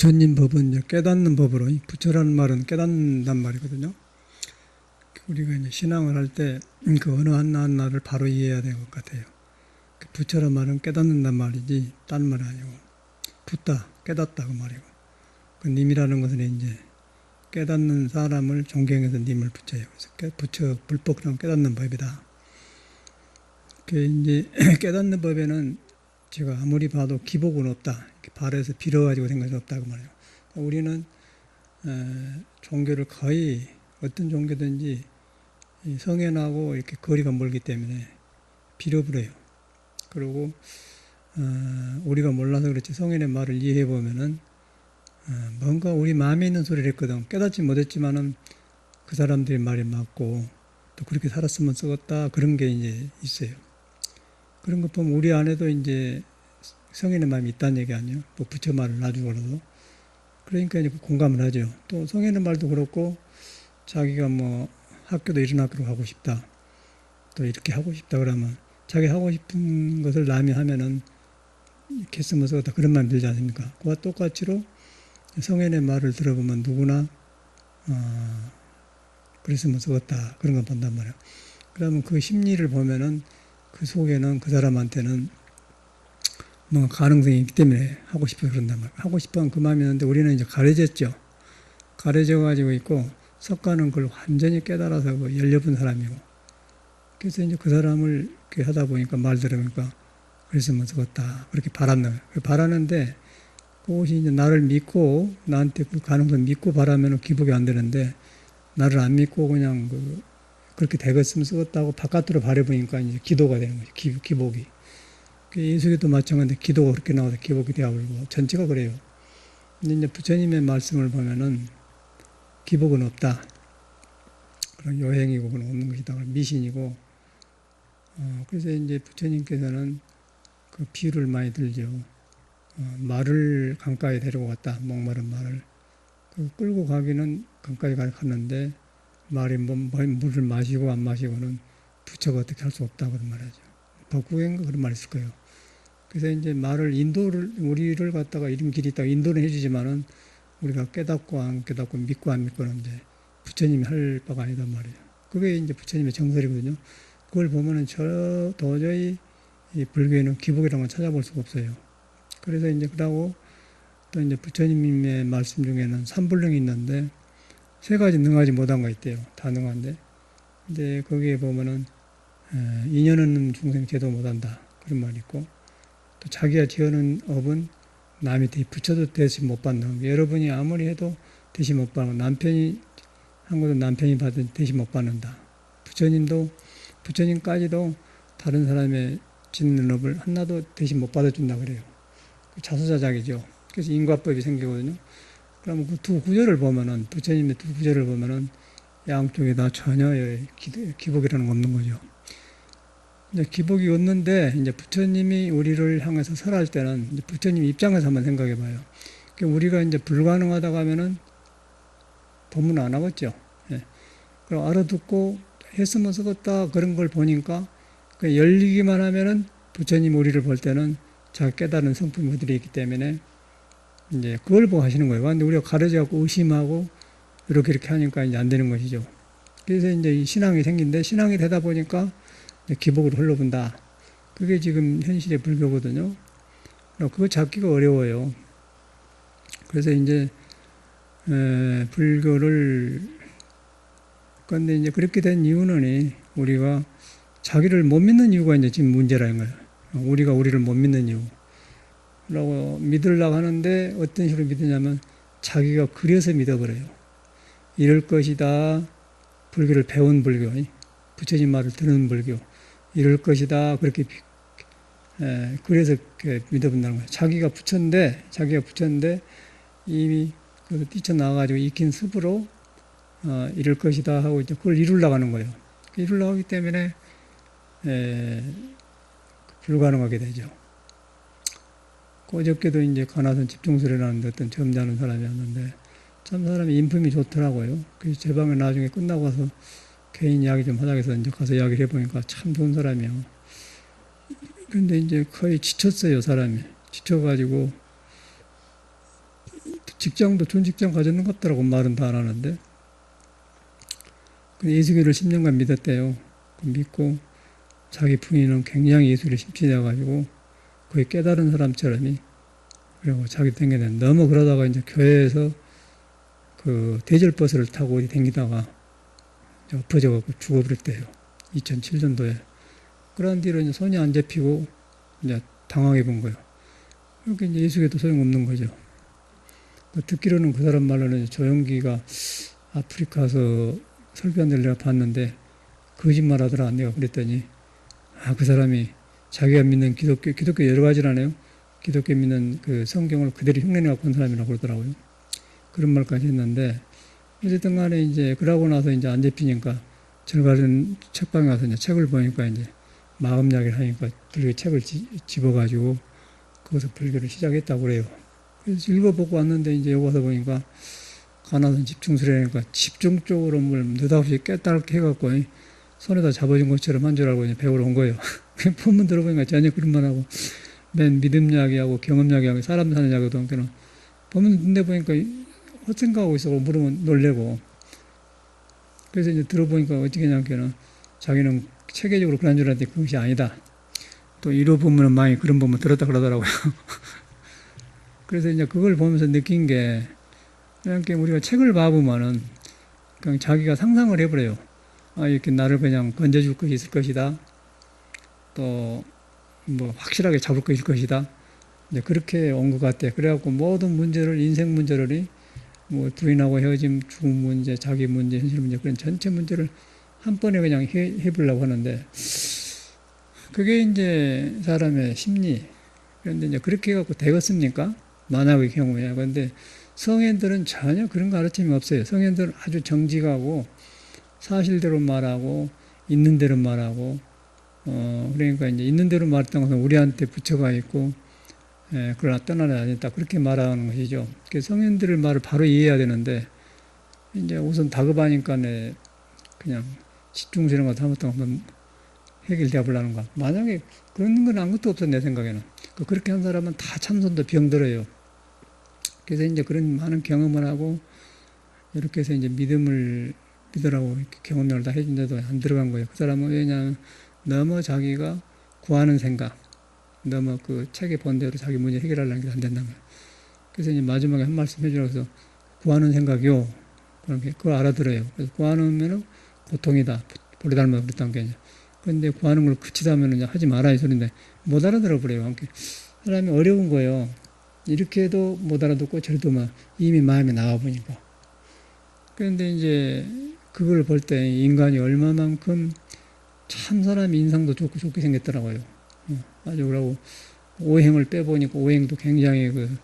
부처님 법은 이제 깨닫는 법으로, 부처라는 말은 깨닫는단 말이거든요. 우리가 이제 신앙을 할 때 그 어느 하나하나를 바로 이해해야 될 것 같아요. 부처란 말은 깨닫는단 말이지 다른 말이 아니고, 붙다, 깨닫다 그 말이고, 그 님이라는 것은 이제 깨닫는 사람을 존경해서 님을 붙여요. 그래서 부처 불법이란 깨닫는 법이다. 그 이제 깨닫는 법에는 제가 아무리 봐도 기복은 없다. 발에서 빌어가지고 된 것이 없다 그 말이에요. 우리는 종교를 거의 어떤 종교든지 성현하고 이렇게 거리가 멀기 때문에 빌어버려요. 그리고 우리가 몰라서 그렇지 성현의 말을 이해해 보면은 뭔가 우리 마음에 있는 소리를 했거든. 깨닫지 못했지만은 그 사람들의 말이 맞고 또 그렇게 살았으면 쓰겠다 그런 게 이제 있어요. 그런 것 보면 우리 안에도 이제 성인의 마음이 있다는 얘기 아니에요. 뭐 부처 말을 놔주고라도. 그러니까 이제 공감을 하죠. 또 성인의 말도 그렇고 자기가 뭐 학교도 이런 학교로 가고 싶다. 또 이렇게 하고 싶다 그러면 자기 하고 싶은 것을 남이 하면은 이렇게 했으면 쓰겠다 그런 마음이 들지 않습니까? 그와 똑같이로 성인의 말을 들어보면 누구나 그랬으면 쓰겠다 그런 걸 본단 말이에요. 그러면 그 심리를 보면은 그 속에는 그 사람한테는 뭔가 가능성이 있기 때문에 하고 싶어서 그런단 말이에요. 하고 싶어하는 그 마음이 있는데 우리는 이제 가려졌죠. 가려져 가지고 있고 석가는 그걸 완전히 깨달아서 열려본 사람이고, 그래서 이제 그 사람을 이렇게 하다 보니까 말 들으니까 그랬으면 쓰겠다 그렇게 바란다. 바라는데 그것이 이제 나를 믿고 나한테 그 가능성 믿고 바라면 기복이 안 되는데, 나를 안 믿고 그냥 그렇게 되겠으면 쓰겠다고 바깥으로 바라보니까 이제 기도가 되는 거죠. 기복이. 예수에도 마찬가지인데 기도가 그렇게 나와서 기복이 되어버리고 전체가 그래요. 근데 이제 부처님의 말씀을 보면은 기복은 없다. 그런 여행이고 그건 없는 것이다. 미신이고. 그래서 이제 부처님께서는 그 비유를 많이 들죠. 말을 강가에 데리고 갔다. 목마른 말을. 끌고 가기는 강가에 갔는데 말이 물을 마시고 안 마시고는 부처가 어떻게 할 수 없다 그런 말이죠. 법국인가 그런 말 있을 거예요. 그래서 이제 말을 우리를 갖다가 이런 길이 있다고 인도는 해주지만은 우리가 깨닫고 안 깨닫고 믿고 안 믿고는 이제 부처님이 할 바가 아니단 말이에요. 그게 이제 부처님의 정설이거든요. 그걸 보면은 도저히 이 불교에는 기복이라는 걸 찾아볼 수가 없어요. 그래서 이제 그러고 또 이제 부처님의 말씀 중에는 삼불능이 있는데 세 가지 능하지 못한 거 있대요. 다 능한데. 근데 거기에 보면은 인연 없는 중생 제도 못한다. 그런 말이 있고, 또 자기가 지어놓은 업은 남이 부처도 대신 못 받는 거. 여러분이 아무리 해도 대신 못 받는 거. 남편이 한 것도 남편이 받은 대신 못 받는다. 부처님까지도 다른 사람의 짓는 업을 하나도 대신 못 받아준다 그래요. 자수자작이죠. 그래서 인과법이 생기거든요. 그러면 그 두 구절을 보면은, 부처님의 두 구절을 보면은 양쪽에 다 전혀 기복이라는 거 없는 거죠. 이제 기복이 없는데, 이제 부처님이 우리를 향해서 설할 때는 이제 부처님 입장에서 한번 생각해 봐요. 우리가 이제 불가능하다고 하면은 법문 안 하겠죠. 예. 그럼 알아듣고 했으면 쓰겠다 그런 걸 보니까 열리기만 하면은 부처님 우리를 볼 때는 자기 깨달은 성품이 그들이 있기 때문에 이제 그걸 보고 하시는 거예요. 근데 우리가 가려져갖고 의심하고 이렇게 하니까 이제 안 되는 것이죠. 그래서 이제 이 신앙이 생긴데, 신앙이 되다 보니까 기복으로 흘러본다. 그게 지금 현실의 불교거든요. 그거 잡기가 어려워요. 그래서 이제 불교를, 그런데 이제 그렇게 된 이유는 우리가 자기를 못 믿는 이유가 이제 지금 문제라는 거예요. 우리가 우리를 못 믿는 이유. 라고 믿으려고 하는데 어떤 식으로 믿으냐면 자기가 그래서 믿어버려요. 이럴 것이다. 불교를 배운 불교, 부처님 말을 듣는 불교. 이럴 것이다. 그렇게 그래서 믿어본다는 거예요. 자기가 부처인데 이미 뛰쳐나와가지고 익힌 습으로 이럴 것이다 하고 이제 그걸 이루려고 하는 거예요. 이루려고 하기 때문에 불가능하게 되죠. 어저께도 이제 가나선 집중소리 나는데 어떤 점잖은 사람이었는데 참 사람이 인품이 좋더라고요. 그래서 제 방에 나중에 끝나고 와서 개인 이야기 좀 하자고 해서 이제 가서 이야기를 해보니까 참 좋은 사람이에요. 근데 이제 거의 지쳤어요, 사람이. 지쳐가지고 직장도 좋은 직장 가졌는 것 같더라고. 말은 다 안 하는데. 근데 예수교를 10년간 믿었대요. 믿고 자기 부인은 굉장히 예수에 심취되어가지고 거의 깨달은 사람처럼이 그리고 자기 댕기는 너무 그러다가 이제 교회에서 그 대절버스를 타고 어디 댕기다가 엎어져갖고 죽어버렸대요. 2007년도에. 그런 뒤로 이제 손이 안 잡히고 이제 당황해 본 거예요. 그러니까 이제 예수교도 소용없는 거죠. 듣기로는 그 사람 말로는 조용기가 아프리카에서 설교한 데를 내가 봤는데 거짓말 하더라. 내가 그랬더니 그 사람이 자기가 믿는 기독교 여러 가지라네요. 기독교 믿는 그 성경을 그대로 흉내내 갖고 온 사람이라고 그러더라고요. 그런 말까지 했는데 어쨌든 간에 이제 그러고 나서 이제 안 잡히니까 절가는 책방에 가서 이제 책을 보니까 이제 마음 이야기를 하니까 불교 책을 집어가지고 거기서 불교를 시작했다고 그래요. 그래서 읽어보고 왔는데 이제 여기 와서 보니까 가나선 집중수련이니까 집중적으로 뭘 느닷없이 깨닫게 해갖고 손에다 잡아준 것처럼 한 줄 알고 이제 배우러 온 거예요. 본문 들어보니까 전혀 그런 말 하고 맨 믿음 이야기하고 경험 이야기하고 사람 사는 이야기도 함께는 본문 듣는데 보니까 헛생각하고 있어 물으면 놀래고 그래서 이제 들어보니까 어떻게 하냐면은 자기는 체계적으로 그런 줄 알았는데 그것이 아니다. 또 이로 보면은 많이 그런 부분 들었다 그러더라고요. 그래서 이제 그걸 보면서 느낀 게 그냥 우리가 책을 봐보면은 그냥 자기가 상상을 해버려요. 이렇게 나를 그냥 건져줄 것이 있을 것이다. 또 뭐 확실하게 잡을 것일 것이다. 이제 그렇게 온 것 같아. 그래갖고 모든 문제를 인생 문제를 뭐 부인하고 헤어짐, 죽음 문제, 자기 문제, 현실 문제 그런 전체 문제를 한 번에 그냥 해보려고 하는데 그게 이제 사람의 심리. 그런데 이제 그렇게 해갖고 되겠습니까? 만약의 경우에. 그런데 성인들은 전혀 그런 가르침이 없어요. 성인들은 아주 정직하고 사실대로 말하고 있는 대로 말하고 그러니까 이제 있는 대로 말했던 것은 우리한테 부처가 있고 그러나 떠나는 아니다. 그렇게 말하는 것이죠. 성인들의 말을 바로 이해해야 되는데 이제 우선 다급하니까 그냥 집중스러운 거 잘못하면 한번 해결되어 보려는 거. 만약에 그런 건 아무것도 없어 내 생각에는. 그렇게 한 사람은 다 참선도 병들어요. 그래서 이제 그런 많은 경험을 하고 이렇게 해서 이제 믿음을 믿으라고 이렇게 경험을 다 해준데도 안 들어간 거예요. 그 사람은 왜냐하면 너무 자기가 구하는 생각, 너무 그 책에 본 대로 자기 문제 해결하려는 게 안 된다는 거예요. 그래서 이제 마지막에 한 말씀 해주라고 해서 구하는 생각이요. 그걸 알아들어요. 그래서 구하면은 고통이다. 보리 닮아서 그랬다는 게 이제. 그런데 구하는 걸 그치다면 이제 하지 마라 이 소리인데 못 알아들어 버려요. 사람이 어려운 거예요. 이렇게 해도 못 알아듣고 저래도 막 이미 마음에 나와 보니까. 그런데 이제 그걸 볼 때 인간이 얼마만큼 참 사람이 인상도 좋게 생겼더라고요. 아주 그러고 오행을 빼보니까 오행도 굉장히 그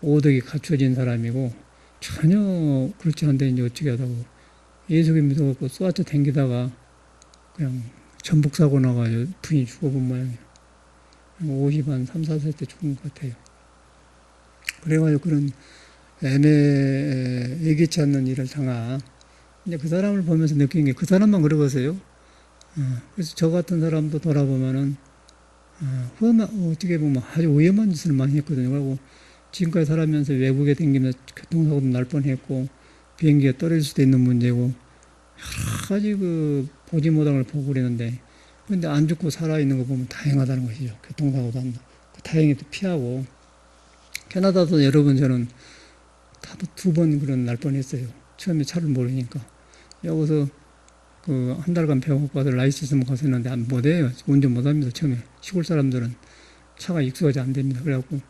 오덕이 갖춰진 사람이고 전혀 그렇지 않은데 이제 어떻게 하다고 예수교 믿어갖고 쏘아쳐 댕기다가 그냥 전복사고 나가지고 부인이 죽어본 모양이에요. 50한 3, 4세 때 죽은 것 같아요. 그래가지고 그런 예기치 않는 일을 당한 이제 그 사람을 보면서 느낀 게 그 사람만 그러거든요. 그래서 저 같은 사람도 돌아보면은 어떻게 보면 아주 위험한 짓을 많이 했거든요. 그리고 지금까지 살아면서 외국에 다니면서 교통사고도 날 뻔했고 비행기가 떨어질 수도 있는 문제고 여러 가지 그 보지 못한 걸 보고 그랬는데 그런데 안 죽고 살아있는 거 보면 다행하다는 것이죠. 교통사고도 안 나고 다행히 또 피하고 캐나다도 여러 번 저는 다도 2번 그런 날 뻔했어요. 처음에 차를 모르니까 여기서 그 한 달간 배워갖고 가서 라이센스만 가서 했는데 못해요. 운전 못합니다. 처음에 시골 사람들은 차가 익숙하지 안 됩니다. 그래갖고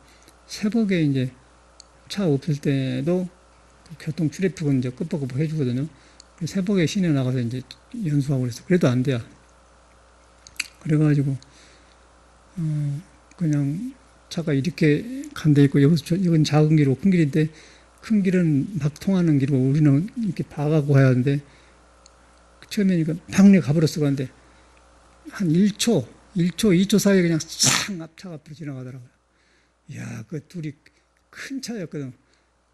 새벽에 이제 차 없을 때도 그 교통 트래픽은 이제 끄떡끄떡 해주거든요. 새벽에 시내 나가서 이제 연수하고 그래서 그래도 안 돼요. 그래가지고 그냥 차가 이렇게 간데 있고 여기서 이건 작은 길이고 큰 길인데 큰 길은 막 통하는 길이고 우리는 이렇게 봐가고 가야 하는데 처음에 이거 막내 가버렸어. 그런데 한 1초, 2초 사이에 그냥 싹 앞차가 앞으로 지나가더라고요. 이야, 그 둘이 큰 차였거든.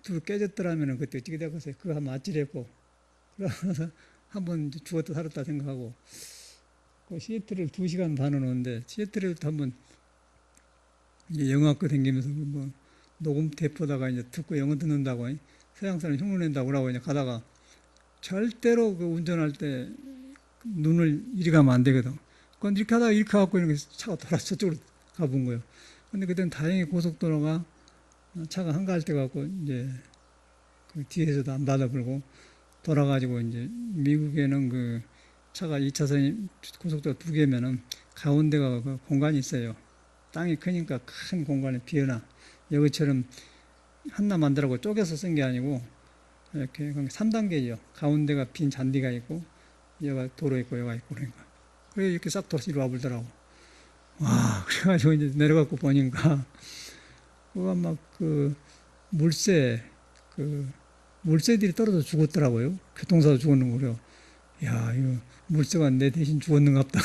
둘 깨졌더라면 그때 어떻게 되겠어요? 그거 한번 아찔했고. 그러면서 한번 죽었다 살았다 생각하고. 그 시애틀을 2시간 반은 오는데, 시애틀에도 한번 영화과 다니면서 뭐 녹음 테이프다가 이제 듣고 영어 듣는다고 서양 사람 흉내 낸다고 그러고 이제 가다가 절대로 그 운전할 때 눈을 이리 가면 안 되거든. 그건 이렇게 하다가 이렇게 갖고 이렇게 차가 돌아 저쪽으로 가본 거예요. 근데 그때는 다행히 고속도로가 차가 한가할 때 갖고 이제 그 뒤에서도 안 받아불고 돌아가지고 이제 미국에는 그 차가 2차선이 고속도로 두 개면은 가운데가 그 공간이 있어요. 땅이 크니까 큰 공간에 비어나. 여기처럼 하나 만들라고 쪼개서 쓴 게 아니고 이렇게 3단계죠. 가운데가 빈 잔디가 있고 여기가 도로 있고 여기가 있고 그러니까. 그래 이렇게 싹 도시로 와불더라고. 와, 그래가지고 이제 내려갖고 보니까 그거 막 그 물새들이 떨어져 죽었더라고요. 교통사고 죽었는 거요. 야, 이거 물새가 내 대신 죽었는가 보다.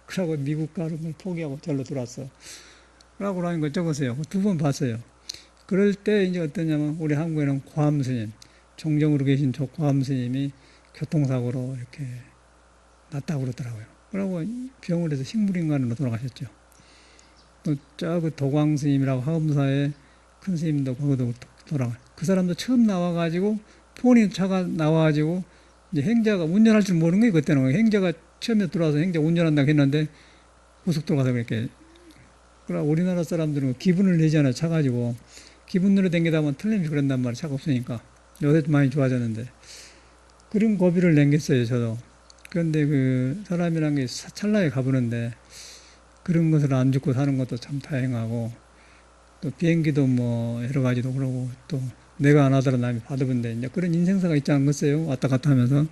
그러고 미국 가는 걸 포기하고 절로 들어왔어. 그러고 나는 거 적었어요. 두 번 봤어요. 그럴 때 이제 어떠냐면 우리 한국에는 고암 스님, 종정으로 계신 저 고암 스님이 교통사고로 이렇게 났다고 그러더라고요. 그러고 병원에서 식물인간으로 돌아가셨죠. 또 저 그 도광 스님이라고 하엄사의 큰 스님도 거기도 돌아가. 그 사람도 처음 나와가지고 폰이 차가 나와가지고 이제 행자가 운전할 줄 모르는 거예요. 그때는 행자가 처음에 들어와서 행자 운전한다고 했는데 고속도로 가서 그렇게. 그러나 우리나라 사람들은 기분을 내잖아요. 차 가지고 기분으로 댕기다 보면 틀림없이 그런단 말이에요. 차가 없으니까. 요새 많이 좋아졌는데 그런 고비를 남겼어요. 저도. 그런데 그 사람이란 게 찰나에 가보는데 그런 것을 안 죽고 사는 것도 참 다행하고 또 비행기도 뭐 여러 가지도 그러고 또 내가 안 하더라도 남이 받아본데 이제 그런 인생사가 있지 않겠어요? 왔다 갔다 하면서.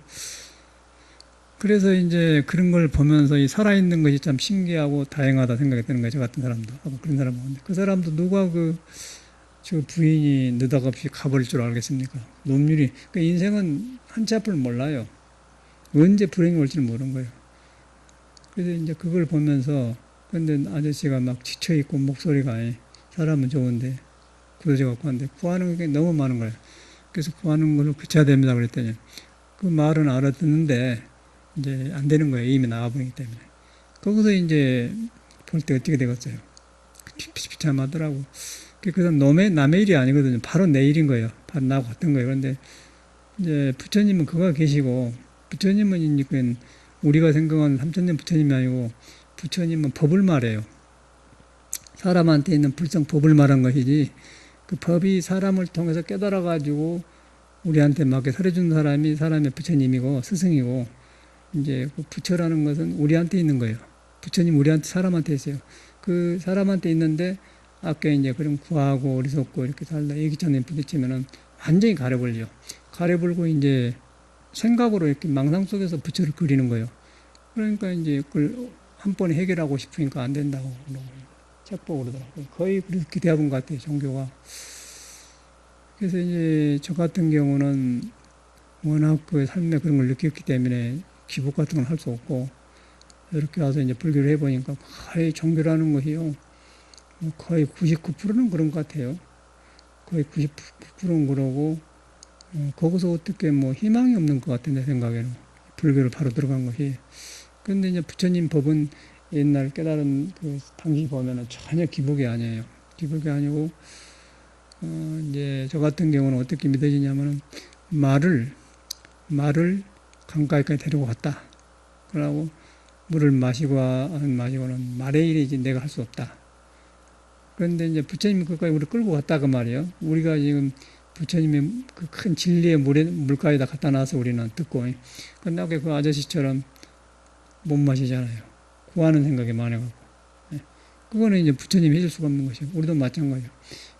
그래서 이제 그런 걸 보면서 이 살아있는 것이 참 신기하고 다행하다 생각이 드는 거예요. 저 같은 사람도 하고 그런 사람 보는데 그 사람도 누가 저 부인이 느닷없이 가버릴 줄 알겠습니까? 논율이. 그 인생은 한치 앞을 몰라요. 언제 불행이 올지는 모르는 거예요. 그래서 이제 그걸 보면서 근데 아저씨가 막 지쳐있고 목소리가 사람은 좋은데 굳어져 갖고 하는데 구하는 게 너무 많은 거예요. 그래서 구하는 걸로 그쳐야 됩니다 그랬더니 그 말은 알아듣는데 이제 안 되는 거예요. 이미 나가버리기 때문에. 거기서 이제 볼 때 어떻게 되겠어요? 비참하더라고. 그래서 남의 일이 아니거든요. 바로 내 일인 거예요. 바로 나하고 같은 거예요. 그런데 이제 부처님은 그거 계시고 부처님은 이제 우리가 생각하는 3000년 부처님이 아니고 부처님은 법을 말해요. 사람한테 있는 불성 법을 말한 것이지 그 법이 사람을 통해서 깨달아가지고 우리한테 막 설해준 사람이 사람의 부처님이고 스승이고 이제 그 부처라는 것은 우리한테 있는 거예요. 부처님 우리한테 사람한테 있어요. 그 사람한테 있는데 아까 이제 그럼 구하고 어리석고 이렇게 살다 애기처럼 부딪히면은 완전히 가려버려. 가려버리고 이제 생각으로 이렇게 망상 속에서 부처를 그리는 거예요. 그러니까 이제 그걸 한 번에 해결하고 싶으니까 안 된다고 책 보고 그러더라고요. 거의 그렇게 대부분 같아요, 종교가. 그래서 이제 저 같은 경우는 워낙 그 삶에 그런 걸 느꼈기 때문에 기복 같은 건 할 수 없고 이렇게 와서 이제 불교를 해보니까 거의 종교라는 것이요. 거의 99%는 그런 것 같아요. 거의 99%는 그러고 거기서 어떻게 뭐 희망이 없는 것 같아 내 생각에는. 불교를 바로 들어간 것이. 그런데 이제 부처님 법은 옛날 깨달은 그 당시 보면은 전혀 기복이 아니에요. 기복이 아니고 이제 저 같은 경우는 어떻게 믿어지냐면은 말을 강가에까지 데리고 갔다. 그러고 물을 마시고 안 마시고는 말의 일이지 내가 할 수 없다. 그런데 이제 부처님이 그까지 우리 끌고 갔다 그 말이에요. 우리가 지금 부처님의 그 큰 진리의 물가에다 갖다 놔서 우리는 듣고 끝나게 그 아저씨처럼 못 마시잖아요. 구하는 생각이 많아가지고. 그거는 이제 부처님이 해줄 수가 없는 것이고 우리도 마찬가지예요.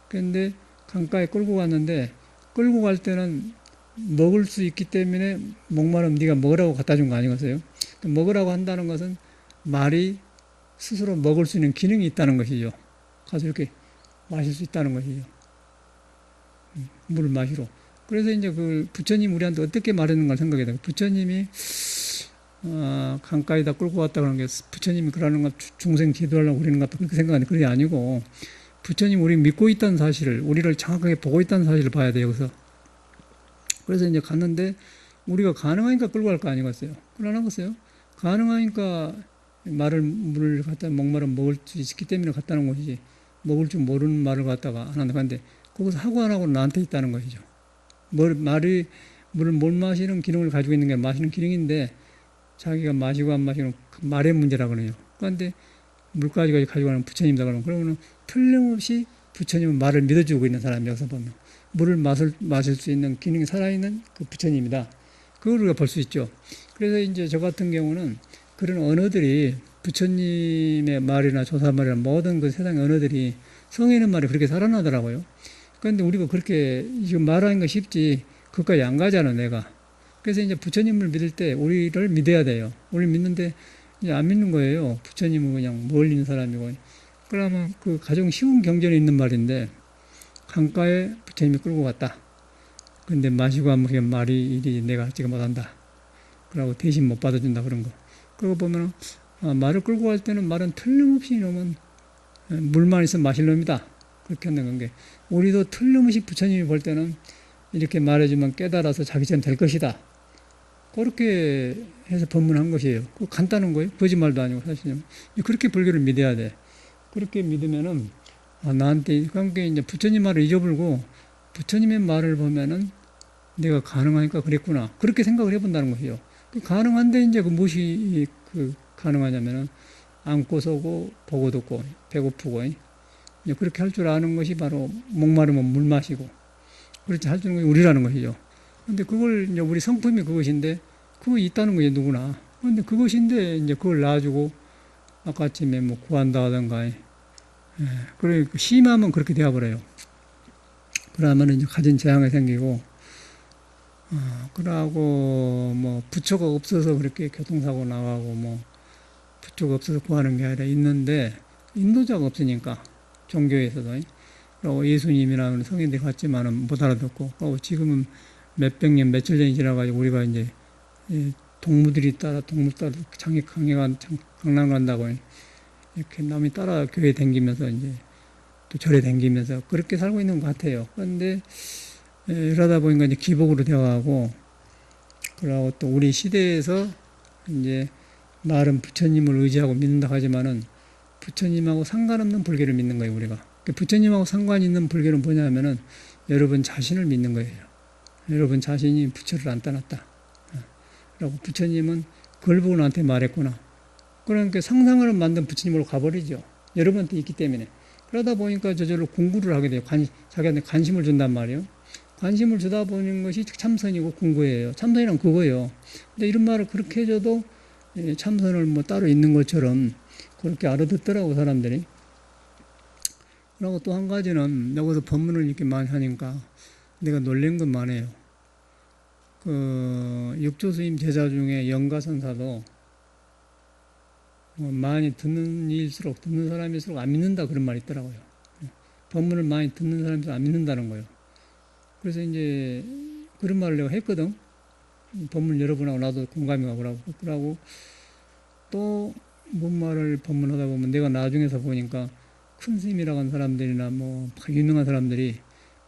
그런데 강가에 끌고 갔는데 끌고 갈 때는 먹을 수 있기 때문에 목마르면 네가 먹으라고 갖다 준 거 아니겠어요? 먹으라고 한다는 것은 말이 스스로 먹을 수 있는 기능이 있다는 것이죠. 가서 이렇게 마실 수 있다는 것이죠. 물을 마시러. 그래서 이제 그 부처님 우리한테 어떻게 말했는가 생각해 요. 부처님이 강가에다 끌고 왔다 그러는 게 부처님이 그러는 것 중생 기도하려고 그러는 것 같다 그렇게 생각하는데 그게 아니고 부처님 우리 믿고 있다는 사실을 우리를 정확하게 보고 있다는 사실을 봐야 돼요. 그래서 이제 갔는데 우리가 가능하니까 끌고 갈 거 아니겠어요? 그러나겠어요? 가능하니까 물을 갖다 목마름 먹을 수 있기 때문에 갔다는 것이지 먹을 줄 모르는 말을 갖다가 안 한다. 근데 거기서 하고 안 하고 나한테 있다는 것이죠. 말이 물을 못 마시는 기능을 가지고 있는 게 마시는 기능인데 자기가 마시고 안 마시는 그 말의 문제라 그래요. 그런데 물까지 가지고 가는 부처님이다 그러면 틀림없이 부처님은 말을 믿어주고 있는 사람이 여기서 보면 물을 마실 수 있는 기능이 살아있는 그 부처님이다. 그걸 우리가 볼 수 있죠. 그래서 이제 저 같은 경우는 그런 언어들이 부처님의 말이나 조사말이나 모든 그 세상의 언어들이 성인의 말이 그렇게 살아나더라고요. 그런데 우리가 그렇게 지금 말하는 거 쉽지 그것까지 안 가잖아 내가. 그래서 이제 부처님을 믿을 때 우리를 믿어야 돼요. 우리 믿는데 이제 안 믿는 거예요. 부처님은 그냥 멀리 있는 사람이고. 그러면 그 가장 쉬운 경전에 있는 말인데 강가에 부처님이 끌고 갔다. 근데 마시고 안 마시면 말이 이리 내가 지금 못한다. 그러고 대신 못 받아준다 그런 거. 그거 보면 말을 끌고 갈 때는 말은 틀림없이 이놈은 물만 있으면 마실 놈이다. 그렇게 한다는 게 우리도 틀림없이 부처님이 볼 때는 이렇게 말해주면 깨달아서 자기처럼 될 것이다. 그렇게 해서 법문한 것이에요. 그거 간단한 거예요. 거짓말도 아니고 사실은. 그렇게 불교를 믿어야 돼. 그렇게 믿으면은 나한테 그러니까 이제 부처님 말을 잊어버리고 부처님의 말을 보면은 내가 가능하니까 그랬구나. 그렇게 생각을 해본다는 것이죠. 그 가능한데 이제 그 무엇이 가능하냐면은 앉고 서고 보고 듣고 배고프고 이제 그렇게 할 줄 아는 것이 바로 목마르면 물 마시고 그렇게 할 줄 아는 것이 우리라는 것이죠. 근데 그걸 이제 우리 성품이 그것인데 그거 있다는 거예요 누구나. 근데 그것인데 이제 그걸 놔주고 아까쯤에 뭐 구한다 하던가 그래 심하면 그렇게 되어버려요. 그러면 이제 가진 재앙이 생기고 그러고 뭐 부처가 없어서 그렇게 교통사고 나가고 뭐 부처가 없어서 구하는 게 아니라 있는데 인도자가 없으니까 종교에서도 그리고 예수님이나 성인들이 갔지만은 못 알아듣고 그리고 지금은 몇백 년 며칠 전이 지나가지고 우리가 이제 동물 따라 강남 간다고 이렇게 남이 따라 교회 댕기면서 이제 또 절에 댕기면서 그렇게 살고 있는 것 같아요. 그런데 이러다 보니까 이제 기복으로 되어가고 그러고 또 우리 시대에서 이제 나름 부처님을 의지하고 믿는다 하지만은 부처님하고 상관없는 불교를 믿는 거예요 우리가. 부처님하고 상관이 있는 불교는 뭐냐면은 여러분 자신을 믿는 거예요. 여러분 자신이 부처를 안 떠났다. 그리고 부처님은 그걸 보고 나한테 말했구나. 그러니까 상상을 만든 부처님으로 가버리죠. 여러분한테 있기 때문에. 그러다 보니까 저절로 공부를 하게 돼요. 자기한테 관심을 준단 말이에요. 관심을 주다 보는 것이 참선이고 공부예요. 참선이란 그거예요. 근데 이런 말을 그렇게 해줘도 참선을 뭐 따로 있는 것처럼 그렇게 알아듣더라고 사람들이. 그리고 또 한 가지는 여기서 법문을 이렇게 많이 하니까 내가 놀란 건 많아요. 그 육조스님 제자 중에 영가선사도 많이 듣는 사람일수록 안 믿는다 그런 말이 있더라고요. 법문을 많이 듣는 사람일수록 안 믿는다는 거예요. 그래서 이제 그런 말을 내가 했거든. 법문 여러 번 하고 나도 공감이 가고 그러고 또 뭔 말을 법문하다 보면 내가 나중에서 보니까 큰 스님이라고 하는 사람들이나 뭐 유명한 사람들이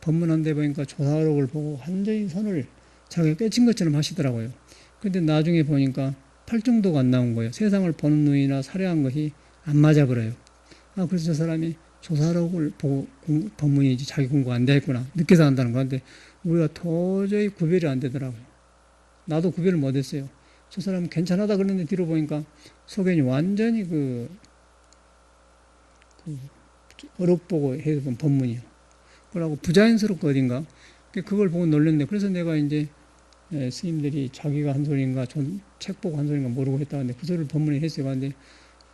법문한 데 보니까 조사록을 보고 완전히 손을 자기가 깨친 것처럼 하시더라고요. 근데 나중에 보니까 팔정도가 안 나온 거예요. 세상을 보는 눈이나 사려한 것이 안 맞아버려요. 그래서 저 사람이 조사록을 보고 법문이 자기 공부가 안 되겠구나. 늦게서 한다는 건데 우리가 도저히 구별이 안 되더라고요. 나도 구별을 못 했어요. 저 사람은 괜찮하다 그러는데 뒤로 보니까 속에 완전히 어록보고 해서 본 법문이요. 그러고 부자연스럽고 어딘가. 그걸 보고 놀랐는데 그래서 내가 이제 스님들이 자기가 한 소리인가 책 보고 한 소리인가 모르고 했다는데 그 소리를 법문에 했어요. 근데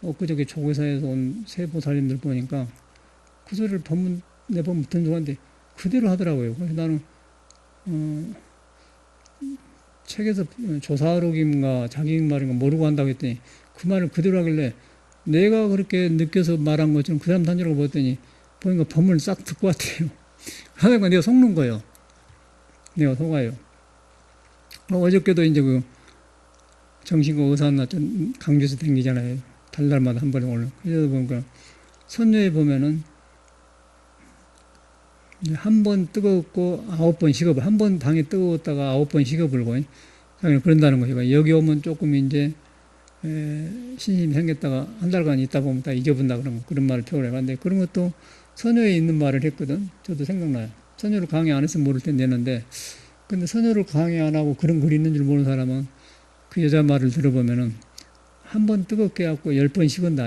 엊그저께 조계사에서 온 새 보살님들 보니까 그 소리를 내 법문 듣는 동안데 그대로 하더라고요. 그래서 나는 책에서 조사록인가 자기 말인가 모르고 한다고 했더니 그 말을 그대로 하길래 내가 그렇게 느껴서 말한 것처럼 그 사람 단지라고 봤더니 보니까 법문을 싹 듣고 왔대요. 하다가 내가 속는 거예요. 내가 속아요. 어저께도 이제 그 정신과 의사나 강주에서 댕기잖아요. 달달마다 한 번에 올라. 그래서 보니까 선녀에 보면은 한 번 뜨겁고 9번 식어버려. 한 번 방에 뜨거웠다가 9번 식어버리고 그런다는 것이고 여기 오면 조금 이제 신심이 생겼다가 한 달간 있다 보면 다 잊어본다 그런 말을 표현해 봤는데 그런 것도 선녀에 있는 말을 했거든. 저도 생각나요. 선녀를 강의 안 했으면 모를 텐데 했는데, 근데 선녀를 강의 안 하고 그런 글이 있는 줄 모르는 사람은 그 여자 말을 들어보면은 한 번 뜨겁게 해갖고 10번 식은다.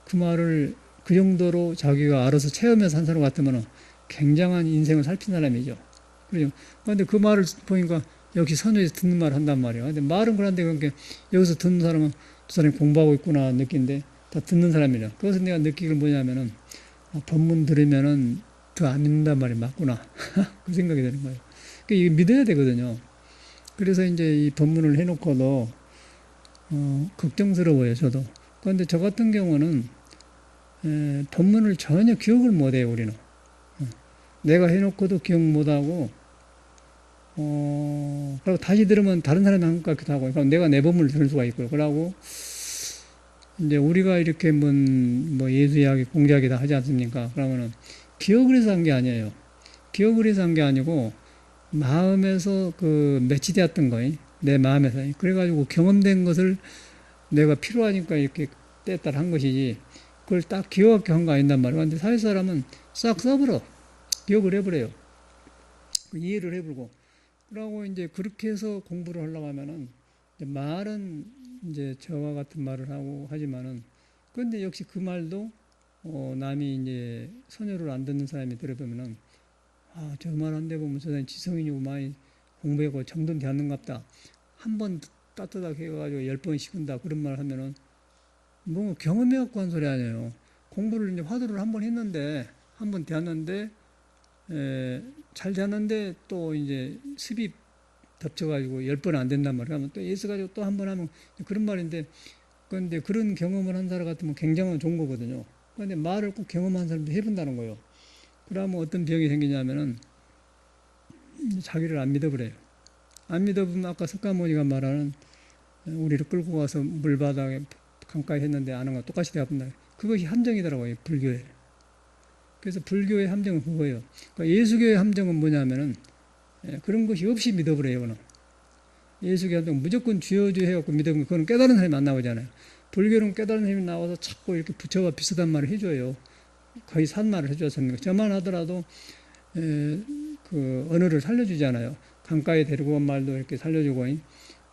그 말을 그 정도로 자기가 알아서 체험해서 한 사람 같으면 굉장한 인생을 살핀 사람이죠. 그죠? 근데 그 말을 보니까 역시 선녀에서 듣는 말을 한단 말이에요. 근데 말은 그런데 그렇게 여기서 듣는 사람은 저 사람이 공부하고 있구나 느낀데 다 듣는 사람이라. 그래서 내가 느끼기를 뭐냐면은 법문 들으면은 더 안 믿는단 말이 맞구나. 그 생각이 드는 거예요. 그러니까 이게 믿어야 되거든요. 그래서 이제 이 법문을 해놓고도 걱정스러워요, 저도. 그런데 저 같은 경우는 법문을 전혀 기억을 못해요, 우리는. 내가 해놓고도 기억 못하고, 그리고 다시 들으면 다른 사람이 한 것 같기도 하고, 그러니까 내가 내 법문을 들을 수가 있고요. 그러고, 이제 우리가 이렇게 뭐 예수이야기, 공자기 다 하지 않습니까? 그러면은 기억을 해서 한 게 아니에요. 기억을 해서 한 게 아니고, 마음에서 매치되었던 거예요. 내 마음에서. 그래가지고 경험된 것을 내가 필요하니까 이렇게 뗐다 한 것이지, 그걸 딱 기억하게 한 거 아닌단 말이에요. 근데 사회 사람은 싹 써버려. 기억을 해버려요. 이해를 해버리고. 그러고 이제 그렇게 해서 공부를 하려고 하면은, 이제 말은 이제 저와 같은 말을 하고 하지만은, 근데 역시 그 말도, 남이 이제 선율을 안 듣는 사람이 들어보면은, 저 말 한 대 보면 저 사람이 지성인이고 많이 공부하고 정돈 되었는갑다. 한 번 따뜻하게 해가지고 10번 식은다. 그런 말 하면은, 뭐 경험해갖고 한 소리 아니에요. 공부를 이제 화두를 한 번 했는데, 한 번 되었는데, 잘 되었는데 또 이제 습이 덮쳐가지고 10번 안 된단 말이야. 그러면 또 예스가지고 또 한 번 하면 그런 말인데, 그런데 그런 경험을 한 사람 같으면 굉장히 좋은 거거든요. 그런데 말을 꼭 경험한 사람도 해본다는 거예요. 그러면 어떤 병이 생기냐면은 자기를 안 믿어버려요. 안 믿어보면 아까 석가모니가 말하는 우리를 끌고 가서 물바닥에 강가에 했는데 안 한 거 똑같이 되어본다. 그것이 함정이더라고요, 불교에. 그래서 불교의 함정은 그거예요. 그러니까 예수교의 함정은 뭐냐면은 그런 것이 없이 믿어버려요, 그거는. 예수교의 함정은 무조건 주여주 해갖고 믿어보면 그거는 깨달은 사람이 안 나오잖아요. 불교는 깨달은 사람이 나와서 자꾸 이렇게 부처와 비슷한 말을 해줘요. 거의 산 말을 해줬습니다. 저만 하더라도 그 언어를 살려주잖아요. 강가에 데리고 온 말도 이렇게 살려주고,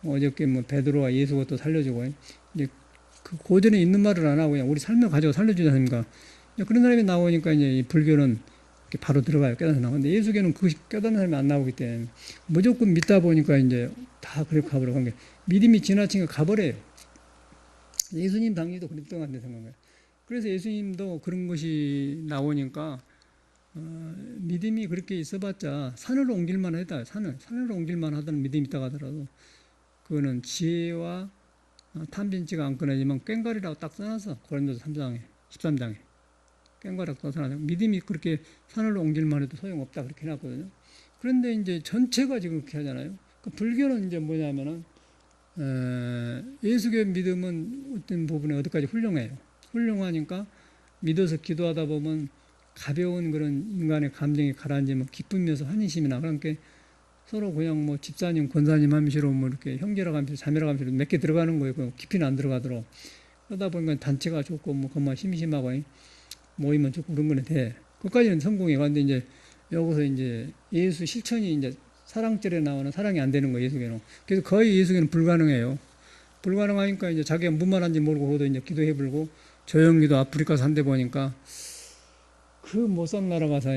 어저께 뭐 베드로와 예수 것도 살려주고, 이제 그 고전에 있는 말을 안 하고 그냥 우리 삶을 가지고 살려주지 않습니까? 그런 사람이 나오니까 이제 이 불교는 이렇게 바로 들어가요. 깨닫는 나오고. 근데 예수교는 그 깨닫는 사람이 안 나오기 때문에 무조건 믿다 보니까 이제 다 그렇게 가버려. 그러니까 믿음이 지나치니까 가버려요. 예수님 당시도 그랬던 것 같은 생각이에요. 그래서 예수님도 그런 것이 나오니까 믿음이 그렇게 있어봤자 산으로 옮길만 하다. 산으로 옮길만 하다는 믿음이 있다고 하더라도 그거는 지혜와 탐진치가 안 끊어지면 꽹과리라고 딱 써놔서 고린도서 3장에 13장에 꽹과리라고 써놔서 믿음이 그렇게 산으로 옮길만 해도 소용없다 그렇게 해놨거든요. 그런데 이제 전체가 지금 그렇게 하잖아요. 그 불교는 이제 뭐냐면은 예수교의 믿음은 어떤 부분에 어디까지 훌륭해요. 훌륭하니까 믿어서 기도하다 보면 가벼운 그런 인간의 감정이 가라앉으면 기쁨이어서 환희심이나 그러니까 서로 그냥 뭐 집사님, 권사님 함시로 뭐 이렇게 형제라고 함시로 자매라고 함시로 몇 개 들어가는 거예요. 깊이는 안 들어가도록. 그러다 보니까 단체가 좋고 뭐 그만 심심하고 모이면 좋고 그런 거는 돼. 그까지는 성공해. 그런데 이제 여기서 이제 예수 실천이 이제 사랑절에 나오는 사랑이 안 되는 거예요. 예수교는. 그래서 거의 예수교는 불가능해요. 불가능하니까 이제 자기가 무슨 말한지 모르고 거기도 이제 기도해 불고 조영기도 아프리카에서 한데 보니까 그 못 산 나라 가서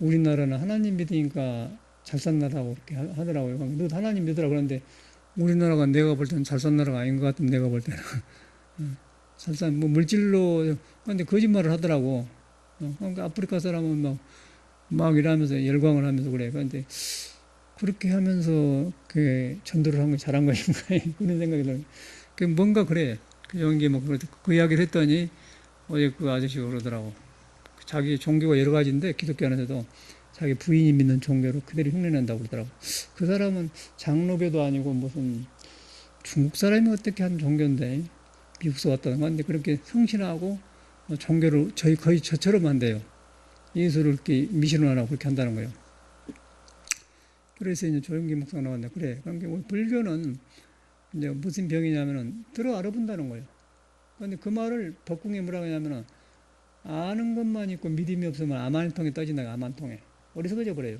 우리나라는 하나님 믿으니까 잘 산 나라고 그렇게 하더라고요. 너 하나님 믿으라 그러는데 우리나라가 내가 볼 때는 잘 산 나라가 아닌 것 같은데 내가 볼 때는 잘 산 뭐 물질로 근데 거짓말을 하더라고. 그러니까 아프리카 사람은 막 이러면서 열광을 하면서 그래. 그런데 그렇게 하면서 그 전도를 한 거 잘한 것인가 그런 생각이 들어요. 그 뭔가 그래. 그 연기 그 이야기를 했더니 어제 그 아저씨가 그러더라고. 자기 종교가 여러 가지인데 기독교 안에서도 자기 부인이 믿는 종교로 그대로 흉내낸다고 그러더라고. 그 사람은 장로교도 아니고 무슨 중국 사람이 어떻게 한 종교인데 미국에서 왔다는 건데 그렇게 성신하고 종교를 거의 저처럼 한대요. 예수를 이렇게 미신하라고 그렇게 한다는 거예요. 그래서 이제 조영기 목사가 나왔는데 그래. 그러니까 우리 불교는 이제 무슨 병이냐면은 들어 알아본다는 거예요. 그런데 그 말을 법궁에 뭐라고 하냐면은 아는 것만 있고 믿음이 없으면 아만통에 떠진다. 아만통에 어리석어져 버려요.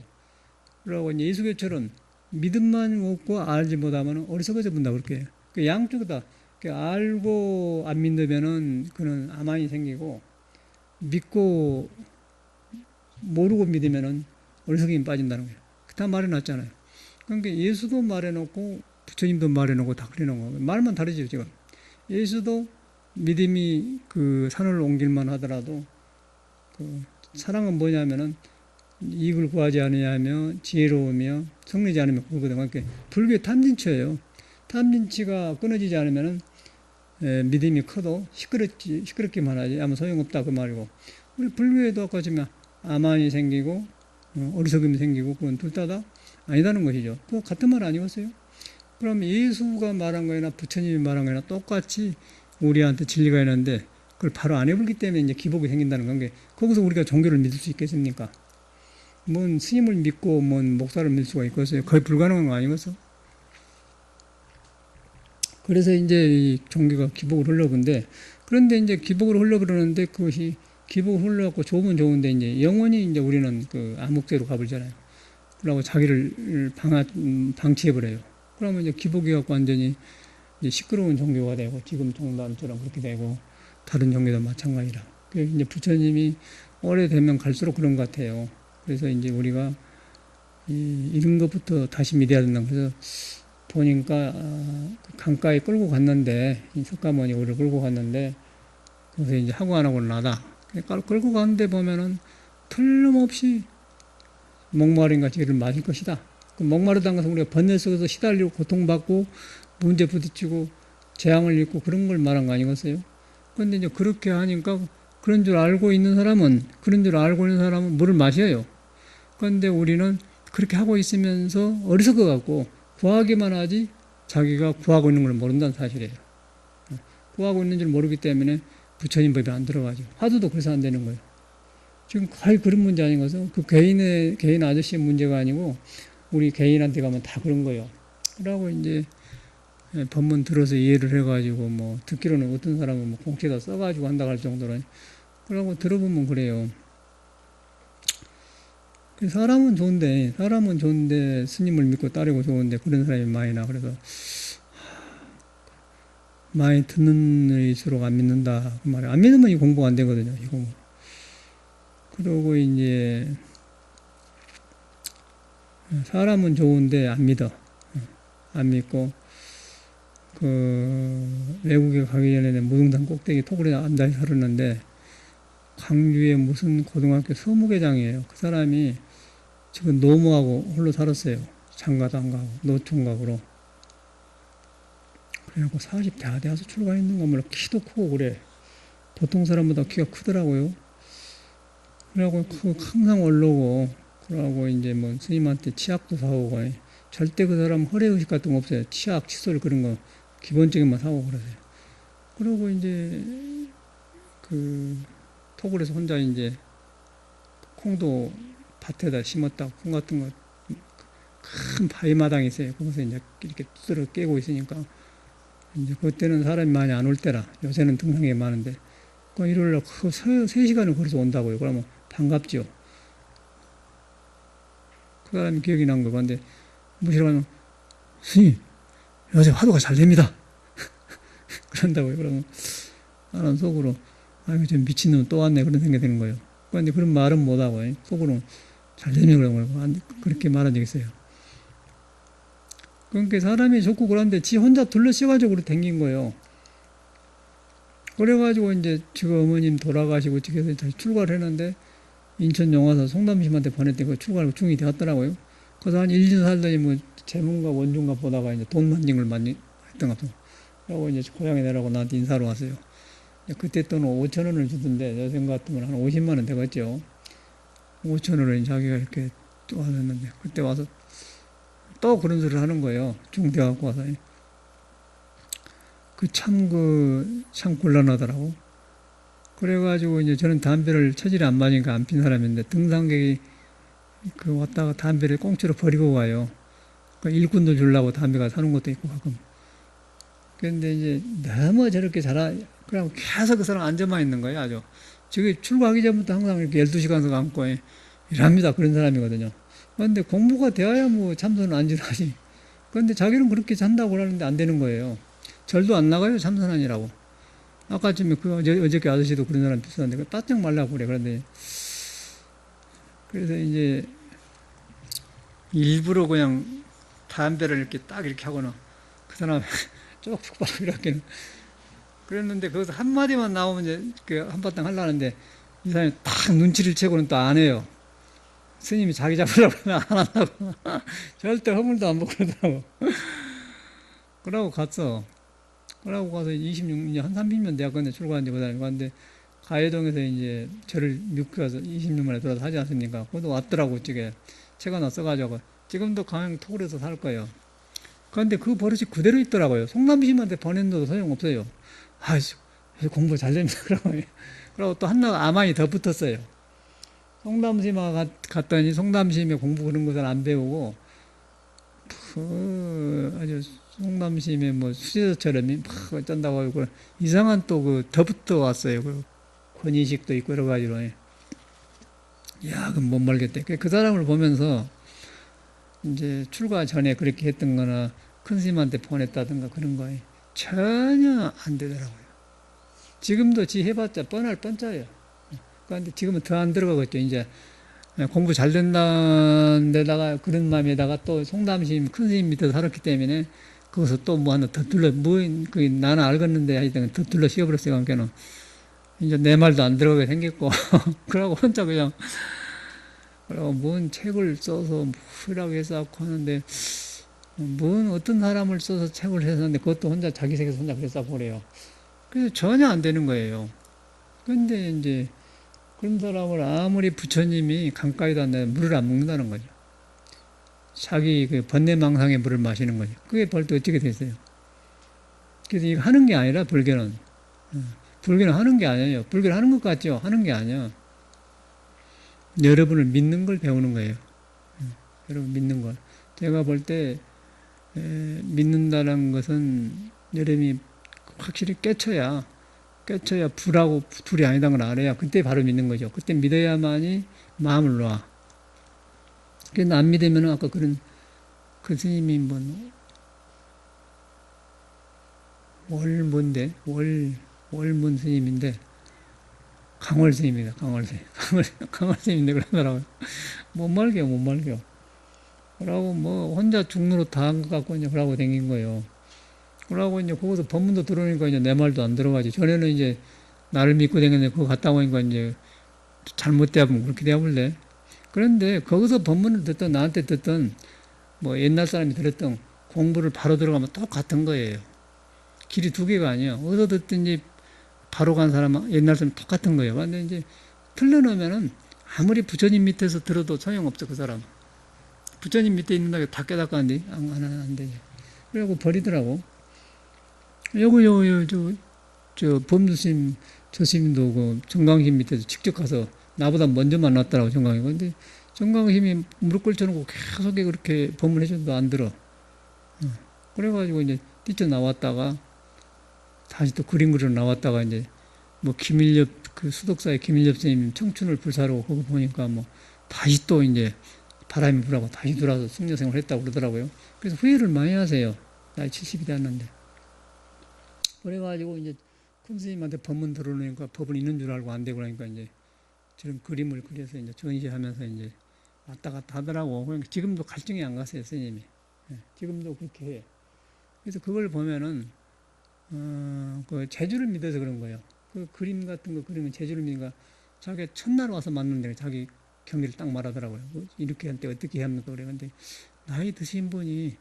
그러고 이제 예수교처럼 믿음만 없고 알지 못하면 어리석어져 본다 그렇게. 그 양쪽 다 알고 안 믿으면은 그는 아만이 생기고 믿고 모르고 믿으면은 어리석임이 빠진다는 거예요. 다 말해놨잖아요. 그러니까 예수도 말해놓고 부처님도 말해놓고 다 그래놓은 거예요. 말만 다르죠 지금. 예수도 믿음이 그 산을 옮길만 하더라도 그 사랑은 뭐냐면은 이익을 구하지 않으며 지혜로우며 성리지 않으며 그거거든요. 그러니까 불교의 탐진치예요. 탐진치가 끊어지지 않으면은 믿음이 커도 시끄럽기만 하지 아무 소용없다 그 말이고, 우리 불교에도 아까 지금 아만이 생기고 어리석음이 생기고 그건 둘 다 아니다는 것이죠. 그거 같은 말 아니겠어요? 그럼 예수가 말한 거나 부처님이 말한 거나 똑같이 우리한테 진리가 있는데 그걸 바로 안 해보기 때문에 이제 기복이 생긴다는 건, 거기서 우리가 종교를 믿을 수 있겠습니까? 뭔 스님을 믿고 뭔 목사를 믿을 수가 있겠어요? 거의 불가능한 거 아니겠어? 그래서 이제 이 종교가 기복을 흘러본데, 그런데 이제 기복을 흘러버리는데 그것이 기복을 흘러갖고 좋으면 좋은데 이제 영원히 이제 우리는 그 암흑대로 가버리잖아요. 그러고 자기를 방치해버려요. 그러면 이제 기복이 갖고 완전히 이제 시끄러운 종교가 되고 지금 종단처럼 그렇게 되고 다른 종교도 마찬가지라. 이제 부처님이 오래되면 갈수록 그런 것 같아요. 그래서 이제 우리가 이런 것부터 다시 믿어야 된다. 그래서 보니까 강가에 끌고 갔는데 석가모니 우리를 끌고 갔는데 그래서 이제 하고 안 하고는 나다. 끌고 가는데 보면은 틀림없이 목마른 같이 이를 맞을 것이다. 그 목마르다는 것은 우리가 번뇌 속에서 시달리고 고통받고 문제 부딪히고 재앙을 입고 그런 걸 말한 거 아니겠어요? 그런데 이제 그렇게 하니까 그런 줄 알고 있는 사람은 물을 마셔요. 그런데 우리는 그렇게 하고 있으면서 어리석어 갖고 구하기만 하지 자기가 구하고 있는 걸 모른다는 사실이에요. 구하고 있는 줄 모르기 때문에 부처님 법이 안 들어가죠. 화두도 그래서 안 되는 거예요. 지금 거의 그런 문제 아닌 것은 그 개인 아저씨의 문제가 아니고 우리 개인한테 가면 다 그런 거예요. 그러고 이제 법문 들어서 이해를 해가지고 뭐 듣기로는 어떤 사람은 뭐 공채다 써가지고 한다 할 정도로, 그러고 들어보면 그래요. 사람은 좋은데 스님을 믿고 따르고 좋은데 그런 사람이 많이 나. 그래서 많이 듣는 일일수록 안 믿는다 그 말이에요. 안 믿으면 이 공부가 안 되거든요. 이 공부. 그러고 이제 사람은 좋은데 안 믿어. 안 믿고 그 외국에 가기 전에 무등산 꼭대기 토굴에 앉아 살았는데 광주에 무슨 고등학교 서무계장이에요. 그 사람이 지금 노모하고 홀로 살았어요. 장가도 안 가고 노총각으로. 그래갖고 40대 아대 와서 출가했는가 몰라. 키도 크고 그래. 보통 사람보다 키가 크더라고요. 그래갖고 항상 올라오고 그러고 이제 뭐 스님한테 치약도 사오고, 절대 그 사람 허례의식 같은 거 없어요. 치약, 칫솔 그런 거 기본적인 거 사오고 그러세요. 그러고 이제 그 토굴에서 혼자 이제 콩도 밭에다 심었다. 콩 같은 거 큰 바위 마당이 있어요. 거기서 이제 이렇게 두드러 깨고 있으니까 이제 그때는 사람이 많이 안 올 때라, 요새는 등산객이 많은데 그 일요일 날 3시간을 걸어서 온다고요. 그러면 반갑죠. 그 사람이 기억이 난 거. 근데 무시러 가면 스님 요새 화두가 잘 됩니다. 그런다고요. 그러면 나는 속으로 아이고 저 미친놈 또 왔네 그런 생각이 드는 거예요. 그런데 그런 말은 못하고 속으로 잘 되네 그런 걸 그렇게 말한 적이 있어요. 그러니까 사람이 좋고 그런데 지 혼자 둘러씌워가지고 그렇게 댕긴 거예요. 그래가지고 이제 지금 어머님 돌아가시고 집에서 다시 출가를 했는데 인천 용화사 송담심한테 보냈더니 그 출가를 중이 되었더라고요. 그래서 한 1년 살더니 뭐 재문가 원중가 보다가 이제 돈 만진 걸 많이 했던 것 같아요. 그러고 이제 고향에 내려고 나한테 인사로 왔어요. 그때 돈 5천 원을 주던데 여생 같으면 한 50만 원 되겠죠. 5천 원을 자기가 이렇게 왔는데 그때 와서 또 그런 소리를 하는 거예요. 중대 갖고 와서. 참 곤란하더라고. 그래가지고 이제 저는 담배를 체질이 안 맞으니까 안 핀 사람인데 등산객이 그 왔다가 담배를 꽁치로 버리고 가요. 그 일꾼들 주려고 담배가 사는 것도 있고 가끔. 그런데 이제 너무 저렇게 그냥 계속 그 사람 앉아만 있는 거예요. 아주 저기 출가하기 전부터 항상 이렇게 12시간씩 앉고 일합니다. 그런 사람이거든요. 그런데 공부가 되어야 뭐 참선은 안지하지. 그런데 자기는 그렇게 잔다고 하는데 안 되는 거예요. 절도 안 나가요. 참선하니라고. 아까 아침에 어저께 아저씨도 그런 사람 비슷한데 바짝 말라고 그래. 그런데 그래서 이제 일부러 그냥 담배를 이렇게 딱 이렇게 하거나 그 사람 쪽쪽 빨고 이렇게 그랬는데 거기서 한마디만 나오면 이제 그 한바탕 하려는데 이 사람이 딱 눈치를 채고는 또 안 해요. 스님이 자기 잡으려고 하면 안 한다고. 절대 허물도 안 먹고 그러더라고. 그러고 갔어. 그러고 가서 26년, 한 30년 대학원에 출가한 지 그 사람이 갔는데 가해동에서 이제 저를 믿고 가서 26년 돌아서 하지 않습니까? 그것도 왔더라고, 저게. 책 하나 써가지고. 지금도 강양 토굴에서 살 거예요. 그런데 그 버릇이 그대로 있더라고요. 송남심한테 보낸데도 소용없어요. 아이씨, 공부 잘 됩니다. 그러고 또 하나가 아만이 더 붙었어요. 송담심아 갔더니 송담심에 공부 그런 것을 안 배우고, 아주 송담심에 뭐 수제자처럼 막 어쩐다고 하고, 이상한 또 더 붙어 왔어요. 권위식도 있고 여러 가지로. 야, 그건 못 말겠대. 그 사람을 보면서 이제 출가 전에 그렇게 했던 거나 큰 스님한테 보냈다든가 그런 거에 전혀 안 되더라고요. 지금도 지 해봤자 뻔할 뻔짜예요. 그런데 지금은 더 안 들어가겠죠. 이제 공부 잘 된다는 데다가 그런 마음에다가 또 송담심 큰 스님 밑에서 살았기 때문에 거기서 또 뭐 하나 더 나는 알겠는데 하여튼 더 둘러 씌워버렸어요. 그러니까는 이제 내 말도 안 들어가게 생겼고 그러고 혼자 그냥 그리고 뭔 책을 써서 뭐라고 해서 하는데 뭔 어떤 사람을 써서 책을 했었는데 그것도 혼자 자기 세계에서 혼자 그랬어 그래요. 그래서 전혀 안 되는 거예요. 근데 이제 그런 사람을 아무리 부처님이 강가에다 물을 안 먹는다는 거죠. 자기 그 번뇌망상의 물을 마시는 거죠. 그게 벌써 어떻게 됐어요? 그래서 이거 하는 게 아니라 불교는 하는 게 아니에요. 불교는 하는 것 같죠? 하는 게 아니야. 여러분을 믿는 걸 배우는 거예요. 여러분 믿는 걸. 제가 볼 때 믿는다는 것은 여러분이 확실히 깨쳐야 불하고 둘이 아니다는 걸 알아야 그때 바로 믿는 거죠. 그때 믿어야만이 마음을 놔. 그래서 안 믿으면 아까 그런 그 스님이 월문 스님인데 강월 스님입니다. 강월 스님인데 그러더라고요. 못 말겨. 그러고 뭐 혼자 중로로 다 한 것 같고 이제 그러고 댕긴 거예요. 그러고 이제 거기서 법문도 들어오니까 이제 내 말도 안 들어가지. 전에는 이제 나를 믿고 댕겼는데 그거 갔다 오니까 이제 잘못되면 그렇게 되어볼래. 그런데 거기서 법문을 듣던 나한테 듣던 뭐 옛날 사람이 들었던 공부를 바로 들어가면 똑같은 거예요. 길이 두 개가 아니에요. 어디서 듣든지 바로 간 사람, 옛날 사람 똑같은 거예요. 그런데 이제 틀려놓으면은 아무리 부처님 밑에서 들어도 소용없어, 그 사람. 부처님 밑에 있는다고 다 깨닫고 안 되죠. 그래갖고 버리더라고. 범주심, 저심도 그 정강심 밑에서 직접 가서 나보다 먼저 만났더라고, 정강이. 근데 정강심이 무릎 꿇쳐놓고 계속 그렇게 법문해줘도 안 들어. 그래가지고 이제 뛰쳐나왔다가 다시 또 그림 그리러 나왔다가 이제 뭐 김일엽, 그 수덕사의 김일엽 선생님 청춘을 불사로 거기 보니까 뭐 다시 또 이제 바람이 불하고 다시 돌아서 승려생활을 했다고 그러더라고요. 그래서 후회를 많이 하세요. 나이 70이 됐는데. 그래가지고 이제 큰 스님한테 법문 들어오니까 법은 있는 줄 알고 안 되고 그러니까 이제 저런 그림을 그려서 이제 전시하면서 이제 왔다 갔다 하더라고. 그러니까 지금도 갈증이 안 갔어요, 스님이. 지금도 그렇게 해요. 그래서 그걸 보면은, 그 재주를 믿어서 그런 거예요. 그 그림 같은 거 그리면 재주를 믿으니까 자기 첫날 와서 만났는데 자기 경기를 딱 말하더라고요. 이렇게 한때 어떻게 해야 합니까? 그래. 근데 나이 드신 분이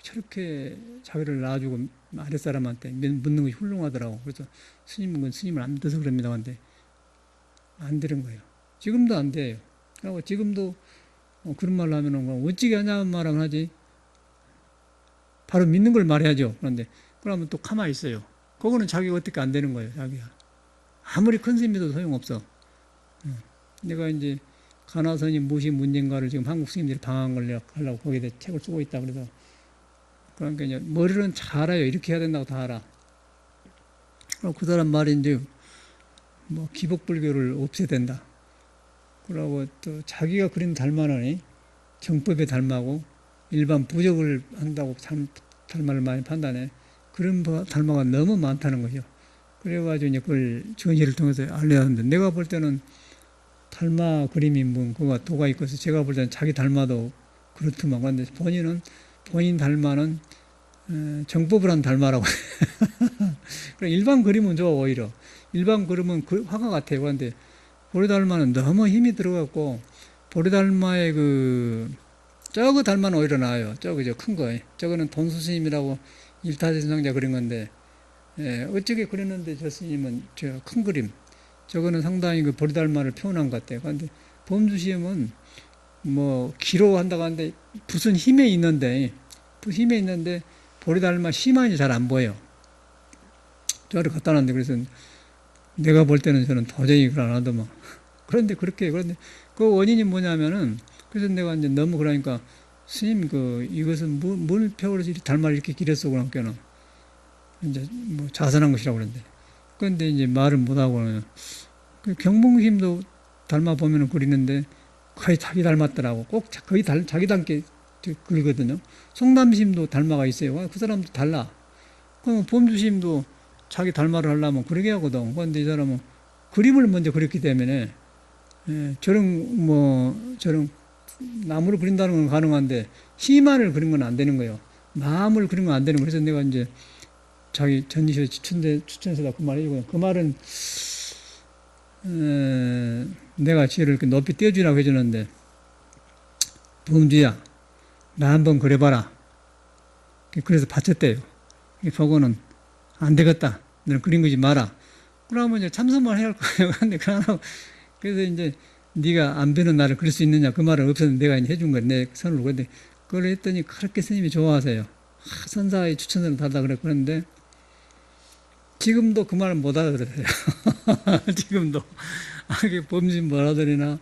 저렇게 자기를 낳아주고 아랫사람한테 묻는 것이 훌륭하더라고. 그래서 스님은 스님을 안 믿어서 그럽니다. 근데 안 되는 거예요. 지금도 안 돼요. 그리고 지금도 그런 말을 하면은 어찌게 하냐는 말은 하지. 바로 믿는 걸 말해야죠. 그런데 그러면 또 가만히 있어요. 그거는 자기가 어떻게 안 되는 거예요. 자기가. 아무리 큰 스님이도 소용없어. 내가 이제 가나선이 무엇이 문제인가를 지금 한국 스님들이 방황을 하려고 거기에 대해 책을 쓰고 있다. 그래서 그러니까 이제 머리는 잘 알아요. 이렇게 해야 된다고 다 알아. 그 사람 말이 이제 뭐 기복불교를 없애야 된다. 그러고 또 자기가 그린 달마는 정법에 달마고 일반 부적을 한다고 달마를 많이 판단해. 그런 달마가 너무 많다는 거죠. 그래가지고 이제 그걸 전시를 통해서 알려야 하는데, 내가 볼 때는 달마 그림이 뭐 그가 도가 있고서 제가 볼 때는 자기 달마도 그렇더만. 그런데 본인 달마는 정법을 한 달마라고. 일반 그림은 좋아. 오히려 일반 그림은 화가 같아요. 그런데 보리달마는 너무 힘이 들어갔고, 보리달마의 저거 달마는 오히려 나아요. 저거 큰 거. 저거는 돈수스님이라고 일타전상자 그린 건데, 어쩌게 그렸는데 저 스님은 저 큰 그림, 저거는 상당히 그 보리달마를 표현한 것 같아요. 그런데 범주시험은 뭐 기로 한다고 하는데 무슨 힘에 있는데 보리달마 시만이 잘 안 보여. 저를 갖다 놨는데, 그래서 내가 볼 때는 저는 도저히 그걸 안 하더만. 그런데 그 원인이 뭐냐면은, 그래서 내가 이제 너무 그러니까 스님 이것은 뭘 표현해서 달마를 이렇게 길었어 그러니까는 이제 뭐 자선한 것이라고 그러는데, 그런데 이제 말을 못하고 경봉심도 달마 보면은 그리는데 거의 자기 닮았더라고. 꼭 거의 자기 닮게 그리거든요. 송담심도 달마가 있어요. 그 사람도 달라. 그럼 범주심도 자기 달마를 하려면 그러게 하거든. 그런데 이 사람은 그림을 먼저 그렸기 때문에, 저런 나무를 그린다는 건 가능한데 시만을 그린 건 안 되는 거예요. 마음을 그린 건 안 되는 거예요. 그래서 내가 이제 자기 전시회 추천해서 그 말이고, 그 말은 내가 지혜를 이렇게 높이 띄워주라고 해주는데, 범주야, 나 한번 그려봐라. 그래서 바쳤대요. 저거는 안 되겠다. 너는 그린 거지 마라. 그러면 이제 참선만 해야 할 거예요. 근데 그래서 이제 네가 안 배는 나를 그릴 수 있느냐, 그 말은 없었는데 내가 이제 해준 거야. 내 선을. 근데 그걸 했더니 그렇게 스님이 좋아하세요. 선사의 추천을 달라 그랬는데 지금도 그 말을 못 알아들으세요. 지금도. 범신 못 알아들으나,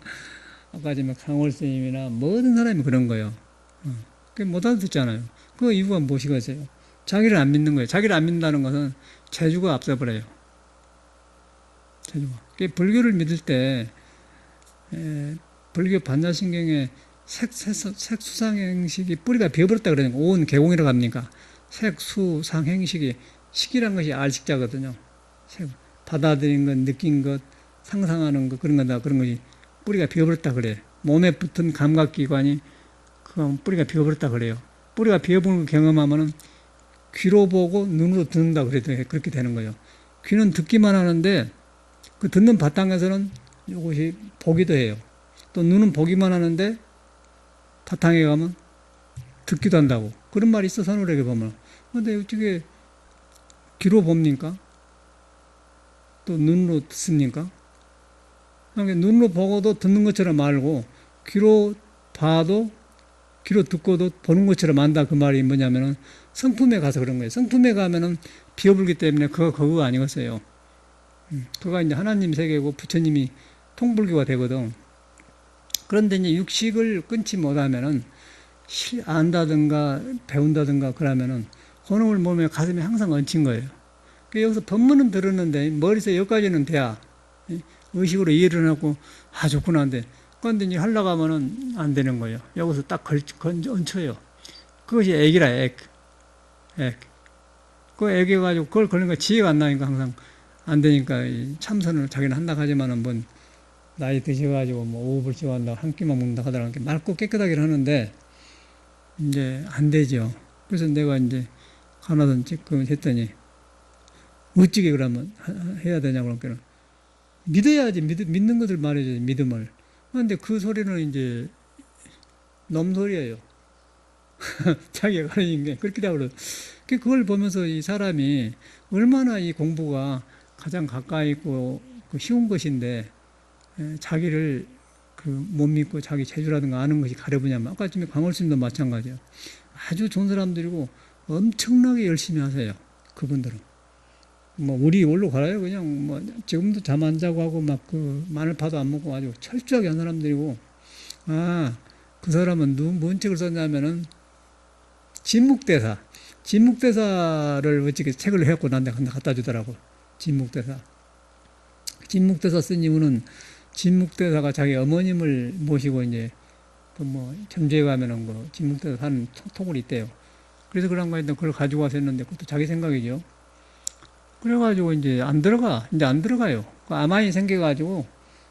아까 지금 강월 스님이나 모든 사람이 그런 거예요. 못 알아듣잖아요. 그 이유가 무엇이겠어요? 자기를 안 믿는 거예요. 자기를 안 믿는다는 것은 재주가 앞서버려요. 재주가. 불교를 믿을 때, 불교 반야신경에 색수상행식이 뿌리가 비어버렸다 그러니까 온 개공이라고 합니까? 색수상행식이, 식이란 것이 알식자거든요. 받아들인 것, 느낀 것, 상상하는 것, 그런 것이 뿌리가 비어버렸다 그래. 몸에 붙은 감각기관이 그 뿌리가 비어버렸다 그래요. 뿌리가 비어버린 걸 경험하면은 귀로 보고 눈으로 듣는다 그렇게 되는 거예요. 귀는 듣기만 하는데 그 듣는 바탕에서는 이것이 보기도 해요. 또 눈은 보기만 하는데 바탕에 가면 듣기도 한다고. 그런 말이 있어, 선울에게 보면. 근데 어떻게 귀로 봅니까? 또 눈으로 듣습니까? 그러니까 눈으로 보고도 듣는 것처럼 말고, 귀로 봐도, 귀로 듣고도 보는 것처럼 안다. 그 말이 뭐냐면은 성품에 가서 그런 거예요. 성품에 가면은 비어불기 때문에 그거 아니겠어요. 그가 이제 하나님 세계고 부처님이 통불교가 되거든. 그런데 이제 육식을 끊지 못하면은 안다든가 배운다든가 그러면은 그놈을 몸에 가슴에 항상 얹힌 거예요. 여기서 법문은 들었는데 머리에서 여기까지는 돼야 의식으로 이해를 하고 좋구나 한데, 그런데 이제 하려고 하면은 안 되는 거예요. 여기서 딱 얹혀요. 그것이 액이라, 액. 그 액해가지고 그걸 걸는 거 지혜가 안 나니까 항상 안 되니까 참선을 자기는 한다고 하지만은 뭔 나이 드셔가지고 뭐 오후불식 한다고 한 끼만 먹는다 하더라도 맑고 깨끗하게 하는데 이제 안 되죠. 그래서 내가 이제 가나던 지금 했더니 어찌게 그러면 해야 되냐고 그러니까 믿어야지. 믿는 것을 말해야지, 믿음을. 그런데 그 소리는 이제 놈소리예요. 자기가 가르친 게 그렇게 되고, 그걸 보면서 이 사람이 얼마나 이 공부가 가장 가까이 있고 쉬운 것인데, 자기를 못 믿고 자기 재주라든가 아는 것이 가려보냐면, 아까 전에 광월스님도 마찬가지예요. 아주 좋은 사람들이고 엄청나게 열심히 하세요. 그분들은. 뭐 우리 올로 가요. 그냥 뭐 지금도 잠 안 자고 하고 막 마늘파도 안 먹고 아주 철저하게 한 사람들이고, 그 사람은 뭔 책을 썼냐면은 진묵대사를 어떻게 책을 해갖고 나한테 갖다 주더라고. 진묵대사. 진묵대사 쓴 이유는 진묵대사가 자기 어머님을 모시고 이제 그 뭐 점주에 가면은 그 진묵대사 사는 토굴이 있대요. 그래서 그런 거 했는데 그걸 가지고 와서 했는데 그것도 자기 생각이죠. 그래가지고 이제 안 들어가. 이제 안 들어가요. 그 아만이 생겨가지고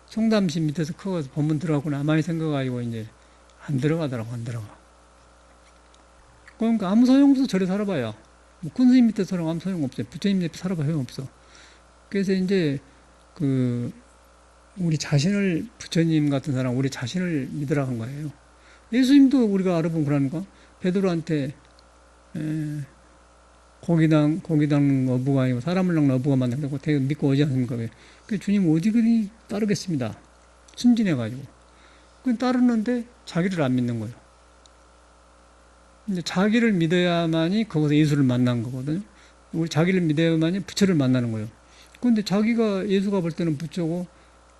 송담신 밑에서 커서 법문 들어가고 아만이 생겨가지고 이제 안 들어가더라고. 안 들어가. 그러니까 아무 소용없어. 저래 살아봐야. 뭐 큰 스님 밑에 살아 아무 소용없어요. 부처님 밑에 살아봐 소용없어. 그래서 이제 그 우리 자신을 부처님 같은 사람 우리 자신을 믿으라 한 거예요. 예수님도 우리가 알아보면 그러는가? 베드로한테 고기당 어부가 아니고 사람을 낳는 어부가 만나고 되게 믿고 오지 않습니까? 그 주님 어디 그리 따르겠습니다. 순진해가지고. 그 따르는데 자기를 안 믿는 거예요. 이제 자기를 믿어야만이 거기서 예수를 만난 거거든요. 우리 자기를 믿어야만이 부처를 만나는 거예요. 그런데 자기가 예수가 볼 때는 부처고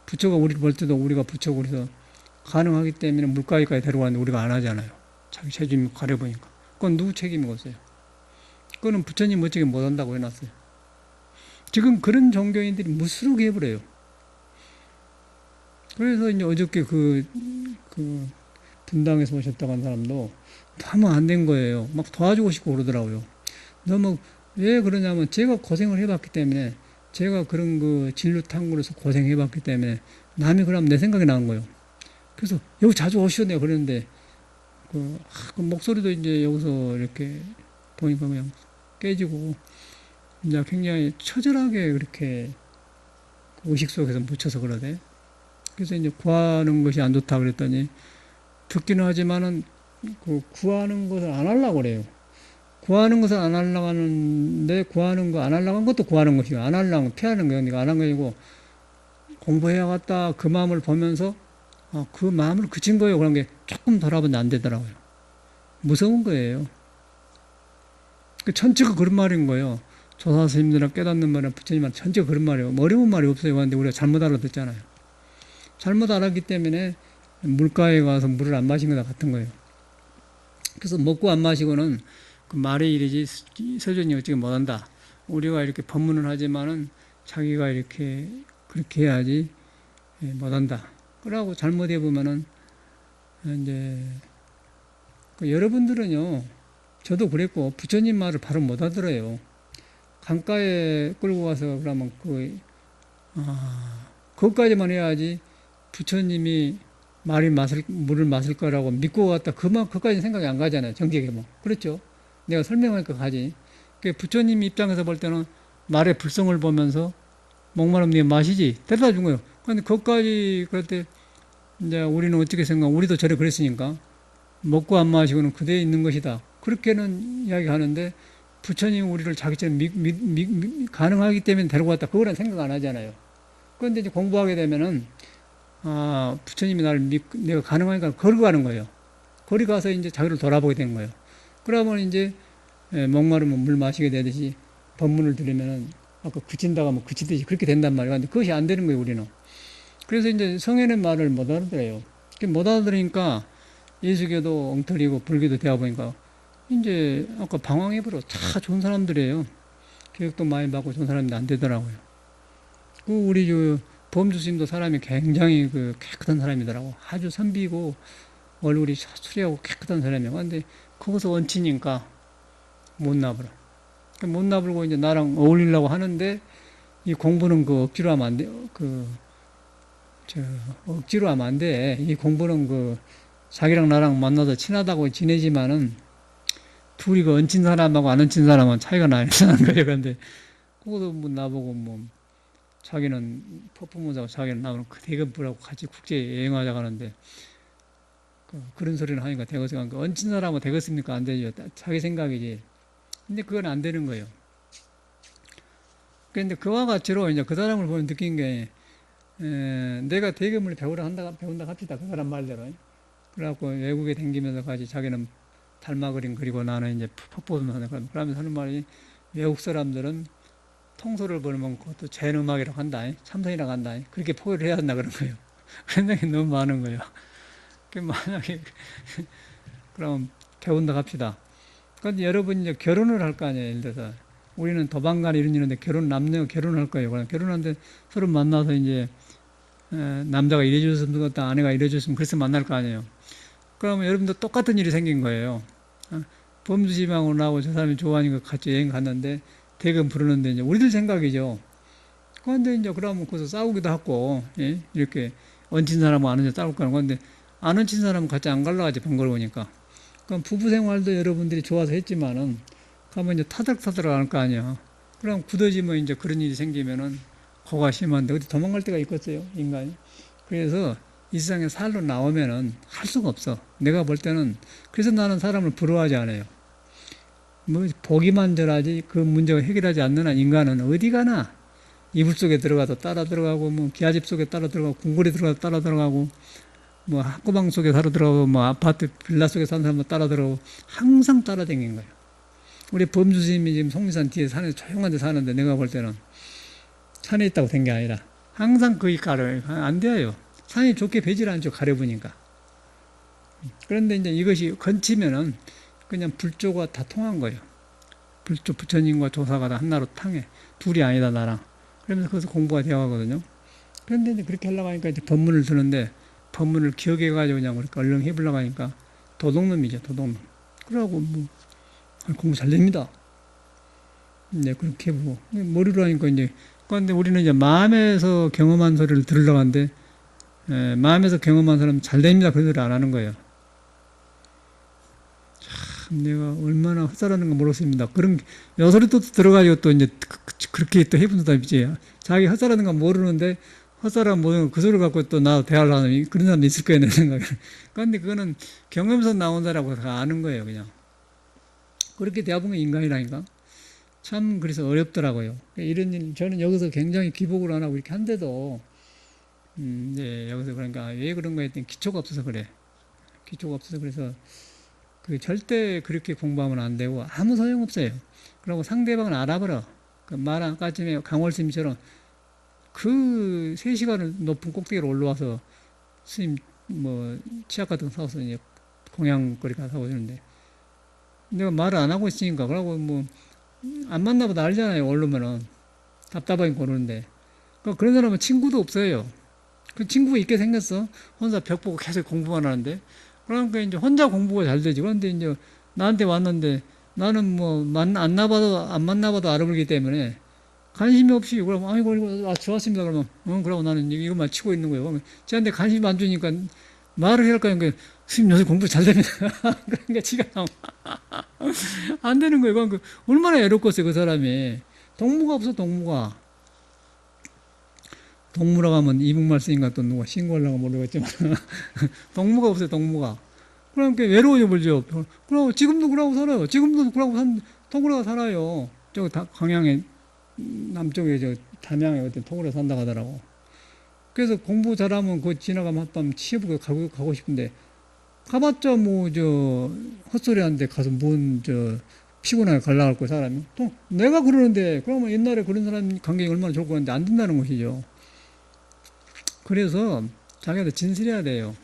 부처가 우리를 볼 때도 우리가 부처고 그래서 가능하기 때문에 물가에까지 데려가는데 우리가 안 하잖아요. 자기 책임 가려보니까. 그건 누구 책임이겠어요? 그거는 부처님 어떻게 못한다고 해놨어요. 지금 그런 종교인들이 무수룩 해버려요. 그래서 이제 어저께 그 분당에서 오셨다고 한 사람도 너무 안 된 거예요. 막 도와주고 싶고 그러더라고요. 너무 왜 그러냐면 제가 고생을 해봤기 때문에 제가 그런 그 진로 탐구로서 고생해봤기 때문에 남이 그러면 내 생각이 나는 거예요. 그래서 여기 자주 오시오 내가 그랬는데 그 목소리도 이제 여기서 이렇게 보니까 그냥 깨지고 이제 굉장히 처절하게 그렇게 의식 속에서 묻혀서 그러대. 그래서 이제 구하는 것이 안 좋다 그랬더니 듣기는 하지만은 그 구하는 것을 안 하려고 그래요. 구하는 것을 안 하려고 하는데 구하는 거 안 하려고 한 것도 구하는 것이고 안 하려고 피하는 거예요. 그러니까 안 한 거이고 공부해야겠다 그 마음을 보면서 그 마음을 그친 거예요. 그런 게 조금 돌아보면 안 되더라고요. 무서운 거예요. 그 전체가 그런 말인 거예요. 조사 스님들이랑 깨닫는 말은 부처님한테 전체가 그런 말이에요. 뭐 어려운 말이 없어요. 그런데 우리가 잘못 알아듣잖아요. 잘못 알았기 때문에 물가에 가서 물을 안 마신 거나 같은 거예요. 그래서 먹고 안 마시고는 그 말의 일이지 서준이 어찌게 못한다. 우리가 이렇게 법문을 하지만은 자기가 이렇게 그렇게 해야지 못한다. 그러고 잘못해 보면은 이제 여러분들은요, 저도 그랬고 부처님 말을 바로 못 알아들어요. 강가에 끌고 가서 그러면 그것까지만 해야지 부처님이 물을 마실 거라고 믿고 갔다 그까지 생각이 안 가잖아요. 정직하게 뭐. 그렇죠? 내가 설명하니까 가지. 부처님 입장에서 볼 때는 말의 불성을 보면서 목마름 네 마시지. 데려다 준 거예요. 그런데 그것까지 그럴 때 이제 우리는 어떻게 생각? 우리도 저래 그랬으니까 먹고 안 마시고는 그대에 있는 것이다. 그렇게는 이야기하는데 부처님 우리를 자기처럼 가능하기 때문에 데리고 왔다. 그거는 생각 안 하잖아요. 그런데 이제 공부하게 되면은 부처님이 나를 믿고 내가 가능하니까 거리 가는 거예요. 거리 가서 이제 자기를 돌아보게 되는 거예요. 그러면 이제 목마르면 물 마시게 되듯이 법문을 들으면은 아까 그친다가 뭐 그치듯이 그렇게 된단 말이에요. 근데 그것이 안 되는 거예요, 우리는. 그래서 이제 성현의 말을 못 알아들어요. 못 알아들으니까 예수교도 엉터리고 불교도 되어 보니까 이제 아까 방황해버려. 다 좋은 사람들이에요. 교육도 많이 받고 좋은 사람인데 안 되더라고요. 우리 범주 스님도 사람이 굉장히 깨끗한 사람이더라고. 아주 선비고 얼굴이 수려하고 깨끗한 사람이에요. 근데 거기서 얹히니까 못 나불어. 못 나불고 이제 나랑 어울리려고 하는데 이 공부는 억지로 하면 안 돼. 억지로 하면 안 돼. 이 공부는 자기랑 나랑 만나서 친하다고 지내지만은 둘이 얹힌 사람하고 안 얹힌 사람은 차이가 나는 거예요. 근데 그것도 뭐 나보고 자기는 퍼포먼스하고 자기는 나오는 대금부라고 같이 국제 여행하자고 하는데 그런 소리를 하니까 되겠습니까? 얹힌 사람은 되겠습니까? 안 되죠. 자기 생각이지. 근데 그건 안 되는 거예요. 그런데 그와 같이로 이제 그 사람을 보면 느낀 게 내가 대금을 배운다 합시다. 그 사람 말대로. 그래갖고 외국에 댕기면서 같이 자기는 달마 그림 그리고 나는 이제 퍼포먼스 그러면서 하는 말이 외국 사람들은 통소를 보면 그것도 젠 음악이라고 한다. 참선이라고 한다. 그렇게 포효를 해야 한다 그런 거예요. 그런 게 너무 많은 거예요. 만약에 그럼 배운다 합시다. 그런데 여러분이 이제 결혼을 할 거 아니에요. 예를 들어서 우리는 도망가는 이런 일인데 남녀가 결혼할 거예요. 그럼 결혼하는데 서로 만나서 이제 남자가 이래줬으면 좋겠다, 아내가 이래줬으면 그래서 만날 거 아니에요. 그러면 여러분도 똑같은 일이 생긴 거예요. 범주지방으로 나오고 저 사람이 좋아하니까 같이 여행 갔는데 대금 부르는데 이제 우리들 생각이죠. 그런데 이제 그러면 거기서 싸우기도 하고, 예? 이렇게 얹힌 사람은 아는 데 싸울 거는 건데 안 얹힌 사람은 같이 안 갈라 하지, 번거로우니까. 그럼 부부 생활도 여러분들이 좋아서 했지만은 가면 이제 타들타들 할 거 아니야. 그럼 굳어지면 이제 그런 일이 생기면은 거가 심한데 어디 도망갈 데가 있겠어요, 인간이. 그래서 이 세상에 살로 나오면은 할 수가 없어. 내가 볼 때는 그래서 나는 사람을 부러워하지 않아요. 뭐 보기만 잘하지 그 문제가 해결하지 않는 한 인간은 어디 가나 이불 속에 들어가도 따라 들어가고 뭐 기아집 속에 따라 들어가고 궁궐에 들어가도 따라 들어가고 뭐 학구방 속에 따라 들어가고 뭐 아파트 빌라 속에 사는 사람도 따라 들어가고 항상 따라다니는 거예요. 우리 범주스님이 지금 속리산 뒤에 산에 조용한 데 사는데 내가 볼 때는 산에 있다고 된 게 아니라 항상 거기 가려요. 안 돼요. 산이 좋게 배질 않죠. 가려보니까. 그런데 이제 이것이 건치면은 그냥 불조가 다 통한 거예요. 불조 부처님과 조사가 다 한나로 탕해. 둘이 아니다 나랑. 그러면서 거기서 공부가 되어 가거든요. 그런데 이제 그렇게 하려고 하니까 이제 법문을 드는데 법문을 기억해가지고 그냥 그렇게 얼른 해보려고 하니까 도둑놈이죠. 도둑놈. 그러고 뭐 공부 잘 됩니다. 이제 그렇게 해보고 머리로 하니까 이제 그런데 우리는 이제 마음에서 경험한 소리를 들으려고 하는데 마음에서 경험한 사람은 잘 됩니다. 그 소리 안 하는 거예요. 참 내가 얼마나 헛살하는 거 모르겠습니다. 그런 여소리 또 들어가지고 또 이제 그렇게 또 해본 사람이지. 자기 헛살하는 거 모르는데 헛사람 모르는 그 소리 갖고 또 나 대화를 하는 그런 사람도 있을 거예요, 내 생각에. 그런데 그거는 경험에서 나온 사람하고 다 아는 거예요, 그냥. 그렇게 대화보면 인간이라니까. 참 그래서 어렵더라고요. 이런 일 저는 여기서 굉장히 기복을 안 하고 이렇게 한데도 이제 여기서 그러니까 왜 그런가 했더니 기초가 없어서 그래. 기초가 없어서 그래서 그 절대 그렇게 공부하면 안 되고 아무 소용 없어요. 그리고 상대방을 알아버려. 그 말 아까 전에 강월스님처럼 그 3시간을 높은 꼭대기로 올라와서 스님 뭐 치약 같은 거 사와서 이제 공양거리 가서 사오시는데 내가 말을 안 하고 있으니까 그러고 뭐 안 만나보다 알잖아요. 오르면은 답답하게 고르는데 그런 사람은 친구도 없어요. 그 친구가 있게 생겼어. 혼자 벽 보고 계속 공부만 하는데 그러니까 이제 혼자 공부가 잘 되지. 그런데 이제 나한테 왔는데 나는 뭐 안 만나봐도 알아보기 때문에 관심이 없이 그러면 아이고 이거 좋았습니다 그러면 그러고 나는 이것만 치고 있는 거예요. 그러면 쟤한테 관심 안 주니까 말을 해야 할까 하니까 스님 요새 공부 잘 됩니다. 그러니까 지가 안 되는 거예요. 그러니까 얼마나 애롭겠어요 그 사람이. 동무가 없어 동무가. 동무라고 하면 이북말 쓰니까 또 누가 신고하려고 모르겠지만 동무가 없어요 동무가. 그러니까 외로워져 버리죠. 그러고 지금도 그러고 살아요. 지금도 그러고 통으로 살아요. 저 광양에 남쪽에 저 담양에 어떤 통으로 산다 하더라고. 그래서 공부 잘하면 그 지나가면 한밤 취해보고 가고 싶은데 가봤자 뭐 저 헛소리하는데 가서 뭔 저 피곤하게 갈라갈 거 사람이 또 내가 그러는데 그러면 옛날에 그런 사람 관계가 얼마나 좋고 그런데 안 된다는 것이죠. 그래서 자기한테 진실해야 돼요.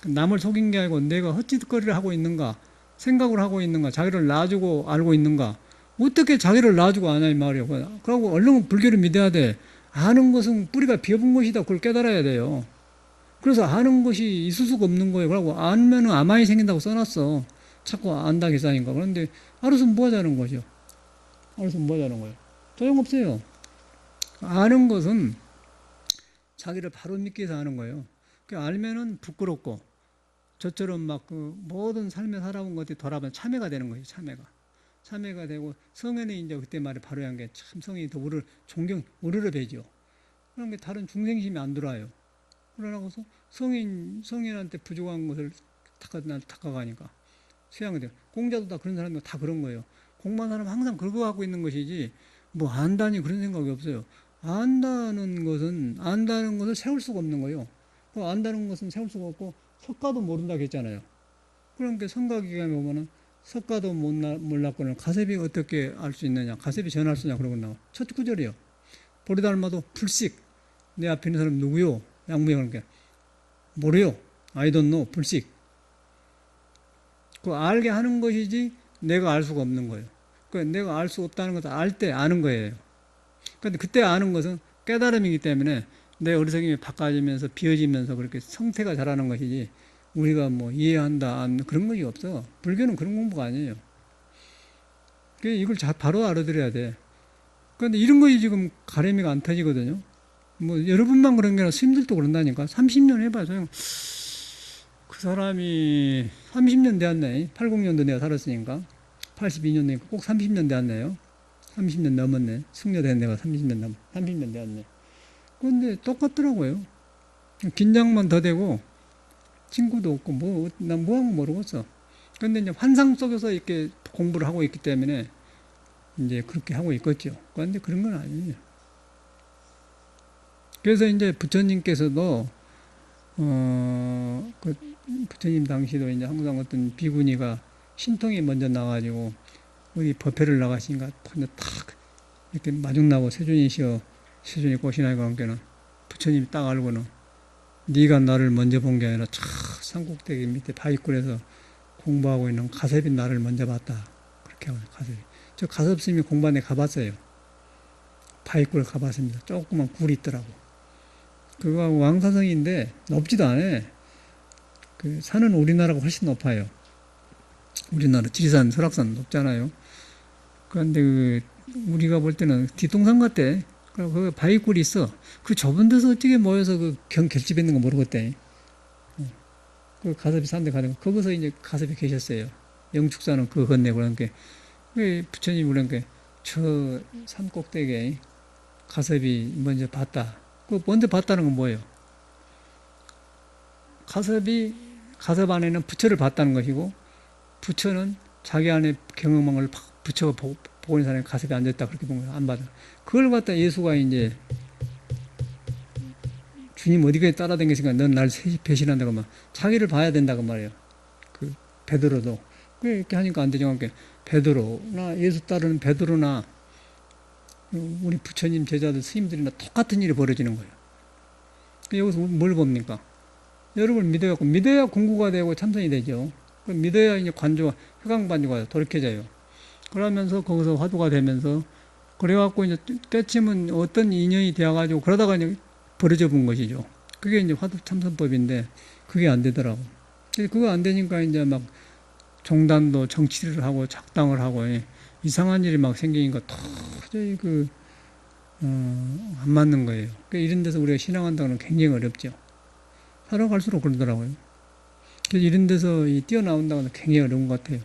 남을 속인 게 아니고 내가 헛짓거리를 하고 있는가 생각을 하고 있는가 자기를 놔주고 알고 있는가 어떻게 자기를 놔주고 아냐 이 말이에요. 그러고 얼른 불교를 믿어야 돼. 아는 것은 뿌리가 비어본 것이다. 그걸 깨달아야 돼요. 그래서 아는 것이 있을 수가 없는 거예요. 그러고 알면은 아만이 생긴다고 써놨어. 자꾸 안다 기사인가. 그런데 알아서 뭐 하자는 거죠. 알아서 뭐 하자는 거예요. 소용없어요. 아는 것은 자기를 바로 믿기 위해서 하는 거예요. 알면은 부끄럽고 저처럼 막 그 모든 삶에 살아온 것들이 돌아보면 참회가 되는 거예요. 참회가 되고 성현이 이제 그때 말에 바로 한 게 참 성이 더 우르르 배죠. 그런 게 다른 중생심이 안 들어와요. 그러고서 성인한테 부족한 것을 닦아가니까 수양이 돼요. 공자도 다 그런 사람이 다 그런 거예요. 공부한 사람은 항상 그거 갖고 있는 것이지 뭐 안다니 그런 생각이 없어요. 안다는 것을 세울 수가 없는 거예요. 안다는 것은 세울 수가 없고 석가도 모른다고 했잖아요. 그러니까 성가기gam에 보면은 석가도 몰랐거늘 가세비 어떻게 알 수 있느냐 가세비 전할 수 있냐 그러고 나와. 첫 구절이요. 보리달마도 불식 내 앞에 있는 사람 누구요? 양무에 그러니까 모르요. I don't know. 불식. 그 알게 하는 것이지 내가 알 수가 없는 거예요. 그 내가 알 수 없다는 것을 알 때 아는 거예요. 근데 그때 아는 것은 깨달음이기 때문에 내 어리석임이 바꿔지면서 비어지면서 그렇게 성태가 자라는 것이지 우리가 뭐 이해한다 안 그런 것이 없어. 불교는 그런 공부가 아니에요. 이걸 바로 알아들어야 돼. 그런데 이런 것이 지금 가래미가 안 터지거든요. 뭐 여러분만 그런 게 아니라 스님들도 그런다니까. 30년 해봐요. 소용. 그 사람이 30년 되었네. 80년도 내가 살았으니까. 82년 되니까 꼭 30년 되었네요. 30년 넘었네. 승려된 내가 30년 되었네. 그런데 똑같더라고요. 긴장만 더 되고, 친구도 없고, 난 뭐하고 모르겠어. 그런데 이제 환상 속에서 이렇게 공부를 하고 있기 때문에, 이제 그렇게 하고 있겠죠. 그런데 그런 건 아니에요. 그래서 이제 부처님께서도, 그 부처님 당시도 이제 항상 어떤 비구니가 신통이 먼저 나가지고, 우리 법회를 나가시니까 탁 이렇게 마중나고 세준이 꼬시나이가 함께는 부처님이 딱 알고는 네가 나를 먼저 본 게 아니라 저 산꼭대기 밑에 바위굴에서 공부하고 있는 가섭이 나를 먼저 봤다. 그렇게 하고 가섭이. 저 가섭스님이 공부한데 가봤어요. 바위굴 가봤습니다. 조그만 굴이 있더라고. 그거하고 왕사성인데 높지도 않아. 그 산은 우리나라가 훨씬 높아요. 우리나라 지리산, 설악산 높잖아요. 그런데 우리가 볼 때는 뒷동산 같아. 그 바위굴이 있어. 그 좁은 데서 어떻게 모여서 그 결집해 있는 거 모르겠대. 그 가섭이 산데 가는 거. 거기서 이제 가섭이 계셨어요. 영축사는 그거 건네고 그러니까. 부처님이 그러니까 저 산 꼭대기에 가섭이 먼저 봤다. 그 먼저 봤다는 건 뭐예요? 가섭 안에는 부처를 봤다는 것이고, 부처는 자기 안에 경험한 걸 부처가 보고 있는 사람이 가섭에 앉았다. 그렇게 본 거예요. 안 받아. 그걸 갖다 예수가 이제 주님 어디까지 따라다니니까 넌 날 배신한다고 막 자기를 봐야 된다고 말이에요. 그 베드로도 그렇게 하니까 안 되죠. 베드로나 예수 따르는 베드로나 우리 부처님 제자들 스님들이나 똑같은 일이 벌어지는 거예요. 여기서 뭘 봅니까? 여러분을 믿어야 공부가 되고 참선이 되죠. 믿어야 이제 회광반주가 돌이켜져요. 그러면서 거기서 화두가 되면서 그래갖고 이제 때쯤은 어떤 인연이 되어가지고 그러다가 이제 버려져 본 것이죠. 그게 이제 화두 참선법인데 그게 안 되더라고. 그거 안 되니까 이제 막 종단도 정치를 하고 작당을 하고 이상한 일이 막 생기니까 도저히 안 맞는 거예요. 그러니까 이런 데서 우리가 신앙한다는 건 굉장히 어렵죠. 살아갈수록 그러더라고요. 그래서 이런 데서 뛰어나온다는 건 굉장히 어려운 것 같아요.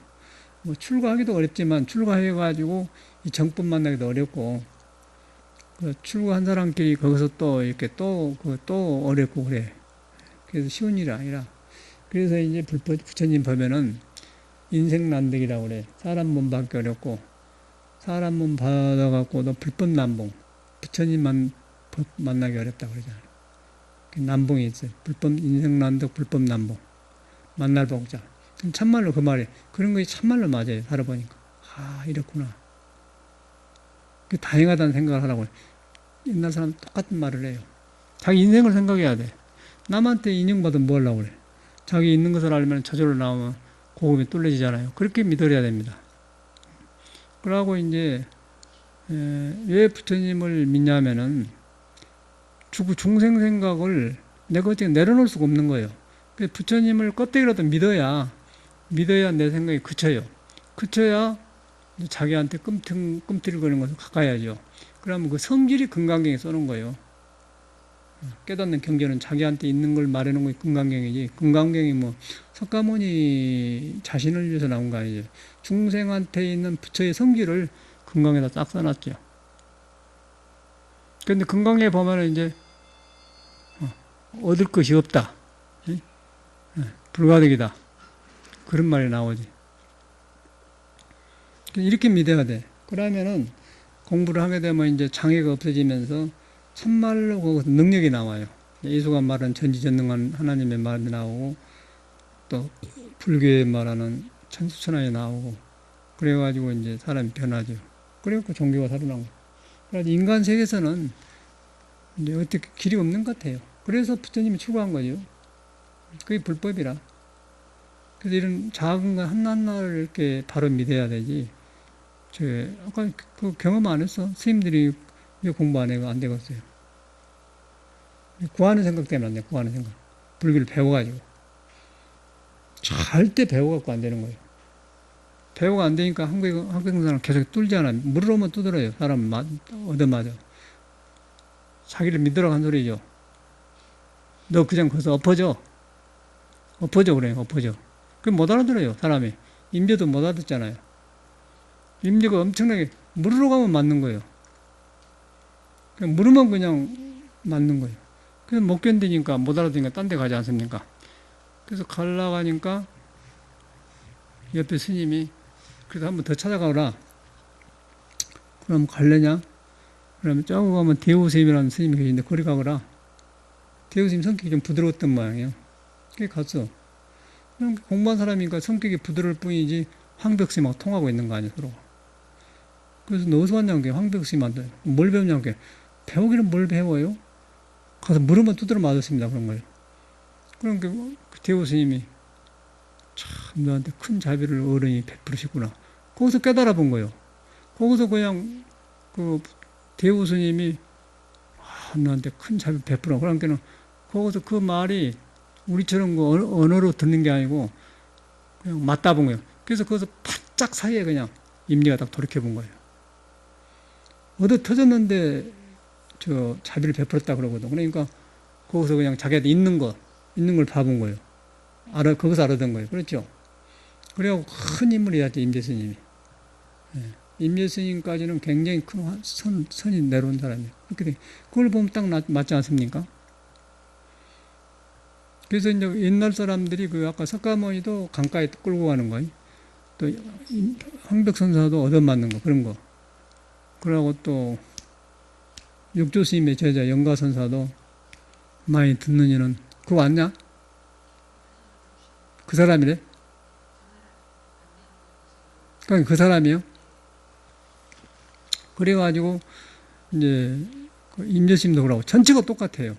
뭐 출가하기도 어렵지만 출가해가지고 이 정법 만나기도 어렵고 그 출가한 사람끼리 거기서 또 이렇게 또 어렵고 그래. 그래서 쉬운 일이 아니라 그래서 이제 부처님 보면은 인생 난득이라고 그래. 사람 몸 받기 어렵고 사람 몸 받아갖고도 불법 난봉. 부처님만 만나기 어렵다 그러잖아요. 난봉이 있어요. 인생 난득 불법 난봉. 만날 복자. 참말로 그 말이에요. 그런 것이 참말로 맞아요. 살아보니까. 아, 이렇구나. 다행하다는 생각을 하라고 해요. 옛날 사람 똑같은 말을 해요. 자기 인생을 생각해야 돼. 남한테 인용받으면 뭐 하려고 그래. 자기 있는 것을 알면 저절로 나오면 고급이 뚫려지잖아요. 그렇게 믿어야 됩니다. 그러고 이제 왜 부처님을 믿냐면은 중생 생각을 내가 어떻게 내려놓을 수가 없는 거예요. 부처님을 껍데기라도 믿어야 내 생각이 그쳐야 자기한테 끔틀거리는 것을 가까이하죠. 그러면 그 성질이 금강경에 써놓은 거예요. 깨닫는 경계는 자기한테 있는 걸 말해놓은 게 금강경이지. 금강경이 뭐 석가모니 자신을 위해서 나온 거 아니죠. 중생한테 있는 부처의 성질을 금강에다 딱 써놨죠. 그런데 금강에 보면은 이제 얻을 것이 없다. 불가득이다. 그런 말이 나오지. 이렇게 믿어야 돼. 그러면은 공부를 하게 되면 이제 장애가 없어지면서 참말로 거기서 능력이 나와요. 예수가 말하는 전지전능한 하나님의 말이 나오고 또 불교에 말하는 천수천하에 나오고 그래가지고 이제 사람이 변하죠. 그래갖고 종교가 살아나고. 그래서 인간 세계에서는 이제 어떻게 길이 없는 것 같아요. 그래서 부처님이 추구한 거죠. 그게 불법이라. 그래서 이런 작은 거 하나하나를 이렇게 바로 믿어야 되지. 아까 그 경험 안 했어? 스님들이 왜 공부 안 되겠어요? 구하는 생각 때문에 안 돼, 구하는 생각. 불교를 배워가지고. 절대 배워갖고 안 되는 거예요. 배우가 안 되니까 한국사람 계속 뚫잖아. 물을 오면 두드려요. 사람 얻어맞아. 자기를 믿으라고 한 소리죠. 너 그냥 거기서 엎어져. 엎어져, 그래, 엎어져. 그럼 못 알아들어요, 사람이. 임재도 못 알아듣잖아요. 임재가 엄청나게, 물으러 가면 맞는 거예요. 그냥 물으면 그냥 맞는 거예요. 그래서 못 견디니까, 못 알아듣니까 딴 데 가지 않습니까? 그래서 가려고 하니까, 옆에 스님이, 그래도 한번 더 찾아가라. 그럼 갈래냐? 그러면 저거 가면 대우스님이라는 스님이 계신데, 거기 가거라. 대우스님 성격이 좀 부드러웠던 모양이에요. 그게 갔어. 그냥 공부한 사람이니까 성격이 부드러울 뿐이지, 황벽스님하고 통하고 있는 거 아니야, 서로. 그래서 너 어디서 왔냐는 게 황벽스님한테. 뭘 배웠냐는 게, 배우기는 뭘 배워요? 가서 물으면 두드려 맞았습니다, 그런 거예요. 그러니까 그 대우스님이, 참, 너한테 큰 자비를 어른이 베풀으시구나. 거기서 깨달아 본 거예요. 거기서 그냥, 대우 스님이, 너한테 큰 자비 베풀어. 그러니까, 거기서 그 말이, 우리처럼 그 언어로 듣는 게 아니고, 그냥 맞다 본 거예요. 그래서 거기서 바짝 사이에 그냥, 임리가 딱 돌이켜 본 거예요. 얻어 터졌는데, 자비를 베풀었다 그러거든. 그러니까, 거기서 그냥 자기한테 있는 걸 봐본 거예요. 거기서 알아든 거예요. 그렇죠? 그래갖고 큰 인물이었죠, 임재스님이. 예. 임재스님까지는 굉장히 큰 선이 내려온 사람이에요. 그걸 보면 딱 맞지 않습니까? 그래서 이제 옛날 사람들이 아까 석가모니도 강가에 끌고 가는 거예요. 또 황백선사도 얻어맞는 거, 그런 거. 그러고 또 육조스님의 제자 영가선사도 많이 듣는 이는 그거 왔냐? 그 사람이래? 그러니까 그 사람이요? 그래가지고, 이제, 임재스님도 그러고, 전체가 똑같아요.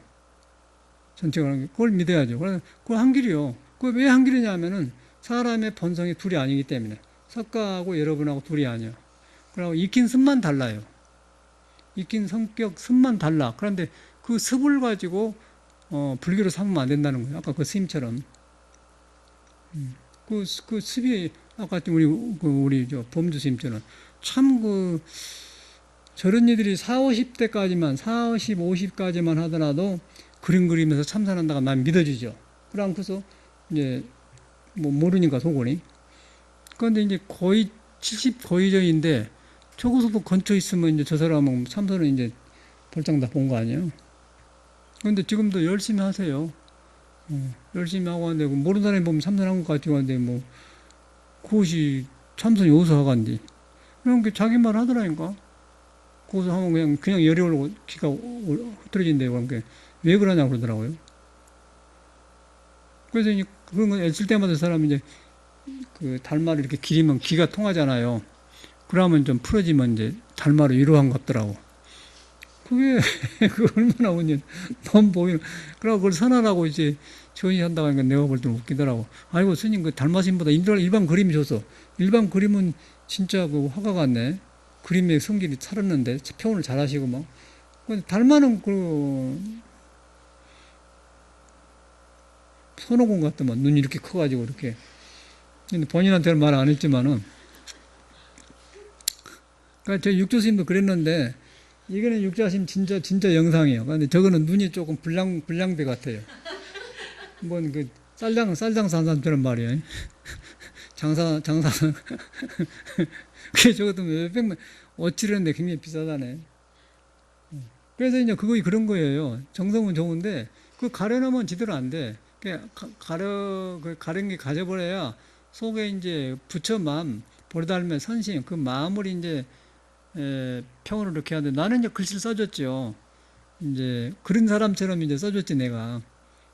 전체가, 그걸 믿어야죠. 그걸 한 길이요. 그걸 왜 한 길이냐면은, 사람의 본성이 둘이 아니기 때문에. 석가하고 여러분하고 둘이 아니에요. 그리고 익힌 습만 달라요. 익힌 성격, 습만 달라. 그런데 그 습을 가지고, 불교로 삼으면 안 된다는 거예요. 아까 그 스님처럼. 그 습이, 아까 우리 범주 스님처럼. 참 저런 이들이 40, 50대까지만, 40, 50까지만 하더라도 그림 그리면서 참선한다가 난 믿어지죠. 그래서 이제, 모르니까 속으니. 그런데 이제 거의 70 거의 전인데, 저거서도 건쳐 있으면 이제 저 사람은 참선을 이제 벌장 다 본 거 아니에요. 그런데 지금도 열심히 하세요. 열심히 하고 하는데, 모르는 사람이 보면 참선한 것 같지고 하는데, 그것이 참선이 어디서 하간디. 그냥 자기 말 하더라니까. 거기서 하면 그냥 열이 올고 기가 흐트러진대요. 그러니까 왜 그러냐고 그러더라고요. 그래서 이제 그런 거 애쓸 때마다 사람이 이제 달마를 이렇게 기리면 기가 통하잖아요. 그러면 좀 풀어지면 이제 달마를 위로한 것 같더라고. 그게 얼마나 너무 보이는. 그러고 그걸 선언하고 이제 지원한다고 하니까 내가 볼 때는 웃기더라고. 아이고, 스님, 달마신보다 일반 그림이 줬어. 일반 그림은 진짜 화가 같네. 그림의 성질이 살았는데, 표현을 잘 하시고 막. 달마는 손오공 같더만. 눈이 이렇게 커가지고 이렇게. 근데 본인한테는 말 안 했지만은. 그러니까 저 육조스님도 그랬는데, 이거는 육자심 진짜 영상이에요. 근데 저거는 눈이 조금 불량배 같아요. 쌀장 산 사람처럼 말이에요. 장사. 그게 저것도 몇백만, 어치려는데 굉장히 비싸다네. 그래서 이제 그런 거예요. 정성은 좋은데, 가려놓으면 제대로 안 돼. 가른 게 가져버려야 속에 이제 부처만 보려달면 선심, 그 마음을 이제, 평으로 이렇게 하는데, 나는 이제 글씨를 써줬죠. 이제, 그런 사람처럼 이제 써줬지, 내가.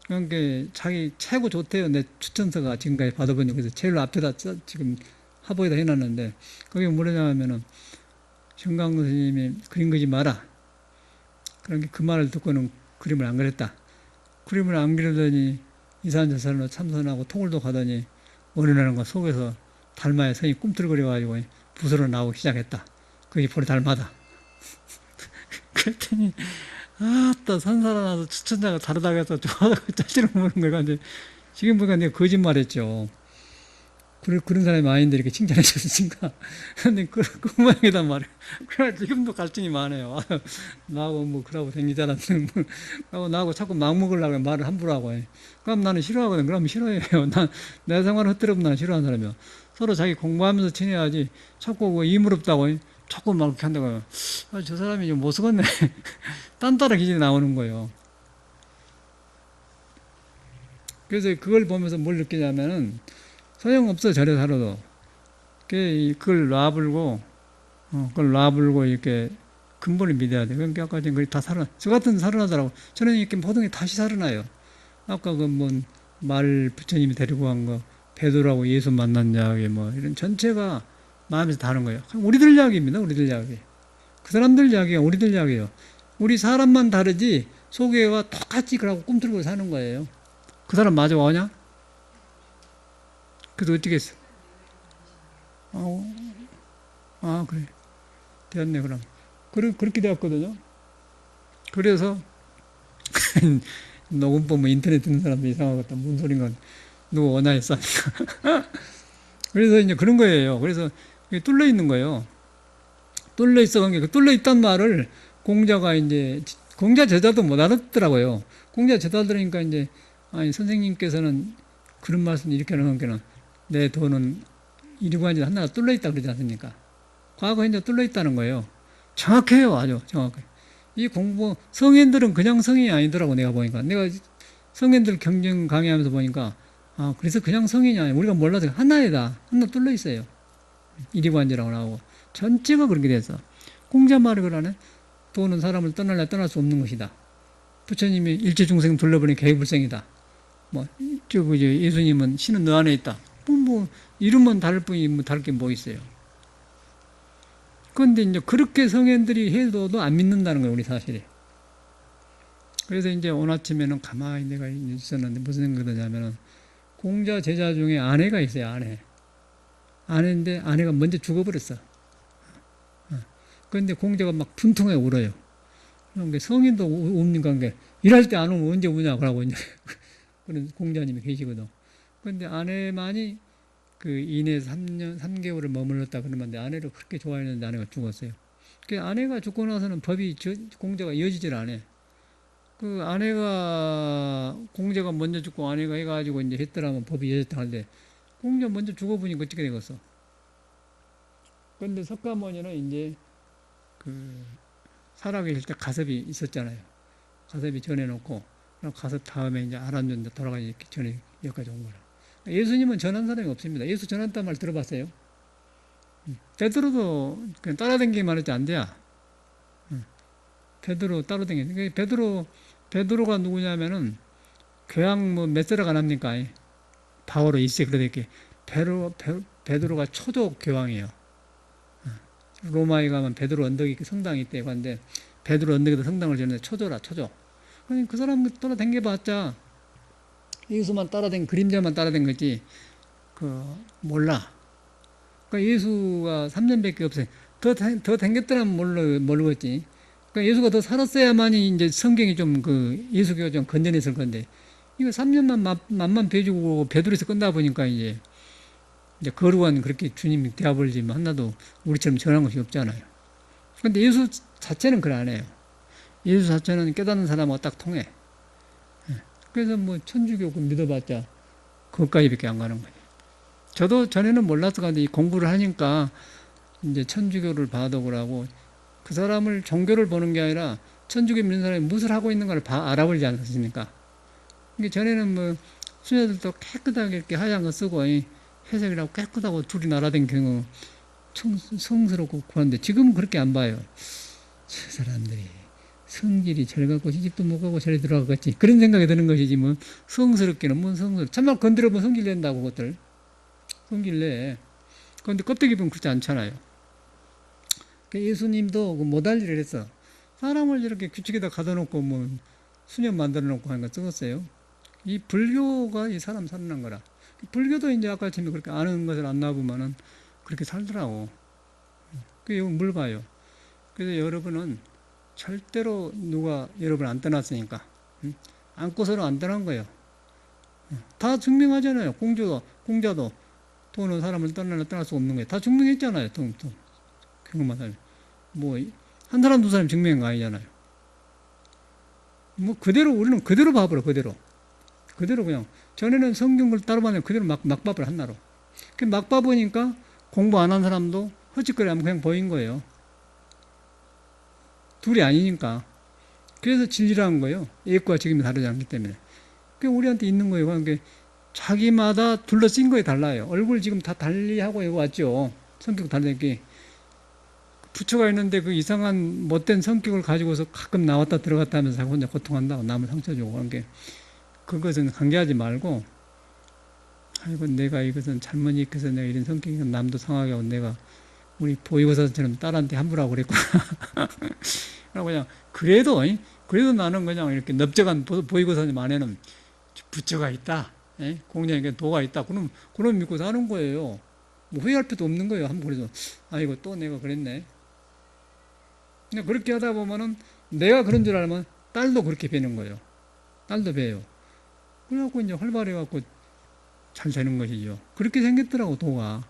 그러니까 자기 최고 좋대요. 내 추천서가 지금까지 받아보니. 그래서 제일 앞에다 지금 하보에다 해놨는데, 그게 뭐냐면은, 정강도 스님이 그림 그리지 마라. 그러니까 그 말을 듣고는 그림을 안 그렸다. 그림을 안 그리더니 이산저산으로 참선하고 통을도 가더니 어느 날인가 속에서 달마의 성이 꿈틀거려가지고 붓으로 나오기 시작했다. 그게 볼이 닮아다. 그랬더니 아따 산사라나서 추천자가 다르다고 해서 좋아하고 짜증을 먹는 거야. 근데 지금 보니까 내가 거짓말했죠. 그런 사람이 많은데 이렇게 칭찬해 줬으니까. 근데 그 모양이단 말이에요. 그래, 지금도 갈등이 많아요. 나하고 뭐, 그러고 댕기잖아. 나하고 자꾸 막 먹으려고 말을 함부로 하고 해. 그럼 나는 싫어하거든. 그러면 싫어해요. 내 생활을 헛되려면 나는 싫어하는 사람이야. 서로 자기 공부하면서 지내야지. 자꾸 뭐 이물없다고 자꾸 막 이렇게 한다고. 아, 저 사람이 좀 못 쓰겠네. 딴따라 기질이 나오는 거예요. 그래서 그걸 보면서 뭘 느끼냐면은, 소용없어, 절에 살아도. 그걸 그걸 놔불고, 이렇게, 근본을 믿어야 돼. 그러니까 아까 전에 다 저 같은 살아나더라고. 저는 이렇게 모든 게 다시 살아나요. 아까 말 부처님이 데리고 간 거, 베드로하고 예수 만난 이야기, 이런 전체가 마음에서 다른 거예요. 우리들 이야기입니다, 우리들 이야기. 그 사람들 이야기가 우리들 이야기예요. 우리 사람만 다르지, 속에와 똑같이 그러고 꿈틀고 사는 거예요. 그 사람 마저 오냐? 그래서 어떻게 했어? 그래. 되었네, 그럼. 그렇게 되었거든요. 그래서, 녹음법 인터넷 듣는 사람도 이상하겠다. 무슨 소린가. 누구 오나 했어. 그래서 이제 그런 거예요. 그래서 뚫려 있는 거예요. 뚫려 있어. 뚫려 있단 말을 공자 제자도 못 알아듣더라고요. 공자 제자 들으니까 아니, 선생님께서는 그런 말씀 이렇게 하는 거는 내 돈은 이리관지 하나가 뚫려 있다 그러지 않습니까? 과거에 이제 뚫려 있다는 거예요. 정확해요. 아주 정확해. 이 성인들은 그냥 성인이 아니더라고, 내가 보니까. 내가 성인들 경쟁 강의하면서 보니까, 그래서 그냥 성인이 아니야. 우리가 몰라서 하나 뚫려 있어요. 이리관지라고 나오고. 전체가 그렇게 돼서. 공자 말이 그러네. 돈은 사람을 떠날 수 없는 것이다. 부처님이 일체중생 둘러보니 개불생이다. 예수님은 신은 너 안에 있다. 이름은 다를 뿐이 다를 게 뭐 있어요. 그런데 이제 그렇게 성현들이 해도도 안 믿는다는 거예요, 우리 사실이. 그래서 이제 오늘 아침에는 가만히 내가 있었는데 무슨 생각이 드냐면은 공자 제자 중에 아내가 있어요, 아내. 아내인데 아내가 먼저 죽어버렸어. 그런데 공자가 막 분통해 울어요. 그러니까 성인도 웁니까? 일할 때 안 오면 언제 우냐? 그러고 이제 그런 공자님이 계시거든. 그런데 아내만이 인해서 3개월을 머물렀다 그러는데 아내를 그렇게 좋아했는데 아내가 죽었어요. 그 아내가 죽고 나서는 법이 공자가 이어지질 않아. 그 아내가 공자가 먼저 죽고 아내가 해가지고 이제 했더라면 법이 이어졌다 할때 공자 먼저 죽어보니까 어떻게 되겠어? 그런데 석가모니는 이제 살아계실 때 가섭이 있었잖아요. 가섭이 전해놓고 가섭 다음에 이제 아란존데 돌아가기 전에 여기까지 온 거라. 예수님은 전한 사람이 없습니다. 예수 전한다는 말 들어봤어요? 베드로도 그냥 따라다니기만 했지 안 돼요. 베드로 따라다니기. 베드로가 누구냐면은 교양 몇 세라가 납니까? 바오로 1세 그러게 베드로가 초조 교황이에요. 로마에 가면 베드로 언덕이 성당이 있대. 근데 베드로 언덕에도 성당을 지었는데 초조라 초조. 그 사람 따라다녀봤자 예수만 따라다닌 그림자만 따라다닌 거지 몰라. 그러니까 예수가 3년밖에 없어요. 더 댕겼더라면 모르겠지. 그러니까 예수가 더 살았어야만이 이제 성경이 좀 예수교가 좀 건전했을 건데 이거 3년만 맛만 배주고 베드로에서 끝나 보니까 이제 거룩한 그렇게 주님이 되어버리지 하나도 우리처럼 전한 것이 없잖아요. 그런데 예수 자체는 그래 안 해요. 예수 자체는 깨닫는 사람하고 딱 통해. 그래서 천주교 믿어봤자 그것까지밖에 안 가는 거예요. 저도 전에는 몰랐어. 근데 공부를 하니까 이제 천주교를 봐도 그러고 그 사람을 종교를 보는 게 아니라 천주교 믿는 사람이 무엇을 하고 있는가를 알아버리지 않았습니까? 그러니까 전에는 수녀들도 깨끗하게 이렇게 하얀 거 쓰고 회색이라고 깨끗하고 둘이 날아다니는 성스럽고 그런데 지금은 그렇게 안 봐요. 저 사람들이 성질이 절 갖고 시집도 못 가고 절에 들어가겠지. 그런 생각이 드는 것이지 성스럽기는 성스럽. 참말 건드려보면 성질 낸다고 그것들. 성질 내. 그런데 껍데기 보면 그렇지 않잖아요. 예수님도 못할 일을 했어. 사람을 이렇게 규칙에다 가둬놓고 수녀 만들어놓고 하는 거 찍었어요. 이 불교가 이 사람 살아난 거라. 불교도 이제 아까 처음에 그렇게 아는 것을 안 나보면은 그렇게 살더라고. 그게 뭘 봐요. 그래서 여러분은 절대로 누가 여러분 안 떠났으니까 안고서는 안 떠난 거예요. 다 증명하잖아요. 공자도 돈은 사람을 떠날 수 없는 거예요. 다 증명했잖아요. 돈. 그것만 하면. 한 사람, 두 사람 증명한 거 아니잖아요. 그대로, 우리는 그대로 봐버려, 그대로. 그대로 그냥. 전에는 성경을 따로 봐면 그대로 막 봐버려, 한나로. 막 봐보니까 공부 안 한 사람도 헛짓거리 하면 그냥 보인 거예요. 둘이 아니니까. 그래서 진리라는 거예요. 예과 지금이 다르지 않기 때문에. 그게 우리한테 있는 거예요. 그러니까 자기마다 둘러쓴 거에 달라요. 얼굴 지금 다 달리하고 여기 왔죠. 성격 다르게. 부처가 있는데 그 이상한 못된 성격을 가지고서 가끔 나왔다 들어갔다 하면서 혼자 고통한다고 남을 상처 주고 그런 게 그것은 관계하지 말고 아이고 내가 이것은 잘못 익혀서 내가 이런 성격이 남도 상하게 하고 내가 우리 보이고사처럼 딸한테 함부로 하고 그랬구나. 그냥 그래도 나는 그냥 이렇게 넓적한 보이고사님 안에는 부처가 있다. 공양에 도가 있다. 그럼 믿고 사는 거예요. 후회할 필요도 없는 거예요. 한번 그래도 아이고 또 내가 그랬네. 근데 그렇게 하다 보면은 내가 그런 줄 알면 딸도 그렇게 배는 거예요. 딸도 배요. 그래갖고 이제 활발해갖고 잘 되는 것이죠. 그렇게 생겼더라고, 도가.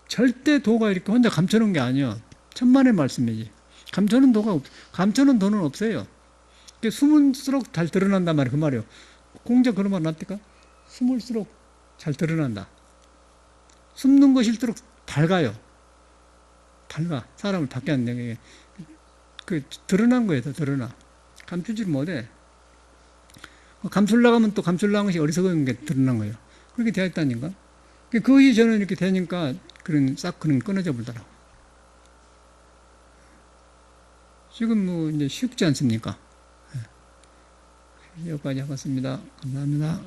절대 도가 이렇게 혼자 감춰놓은 게 아니야. 천만의 말씀이지. 감춰놓은 도는 없어요. 숨을수록 잘 드러난단 말이에요. 그 말이에요. 공자 그런 말 놨다니까? 숨을수록 잘 드러난다. 숨는 것일수록 밝아요. 밝아. 사람을 밖에 안 내게. 드러난 거예요, 더 드러나. 감추지를 못해. 감추려고 하면 또 감추려는 것이 어리석은 게 드러난 거예요. 그렇게 되어 있다니까. 그것이 저는 이렇게 되니까 그런 끊어져 버리더라고. 지금 이제 쉽지 않습니까? 여기까지 하겠습니다. 감사합니다.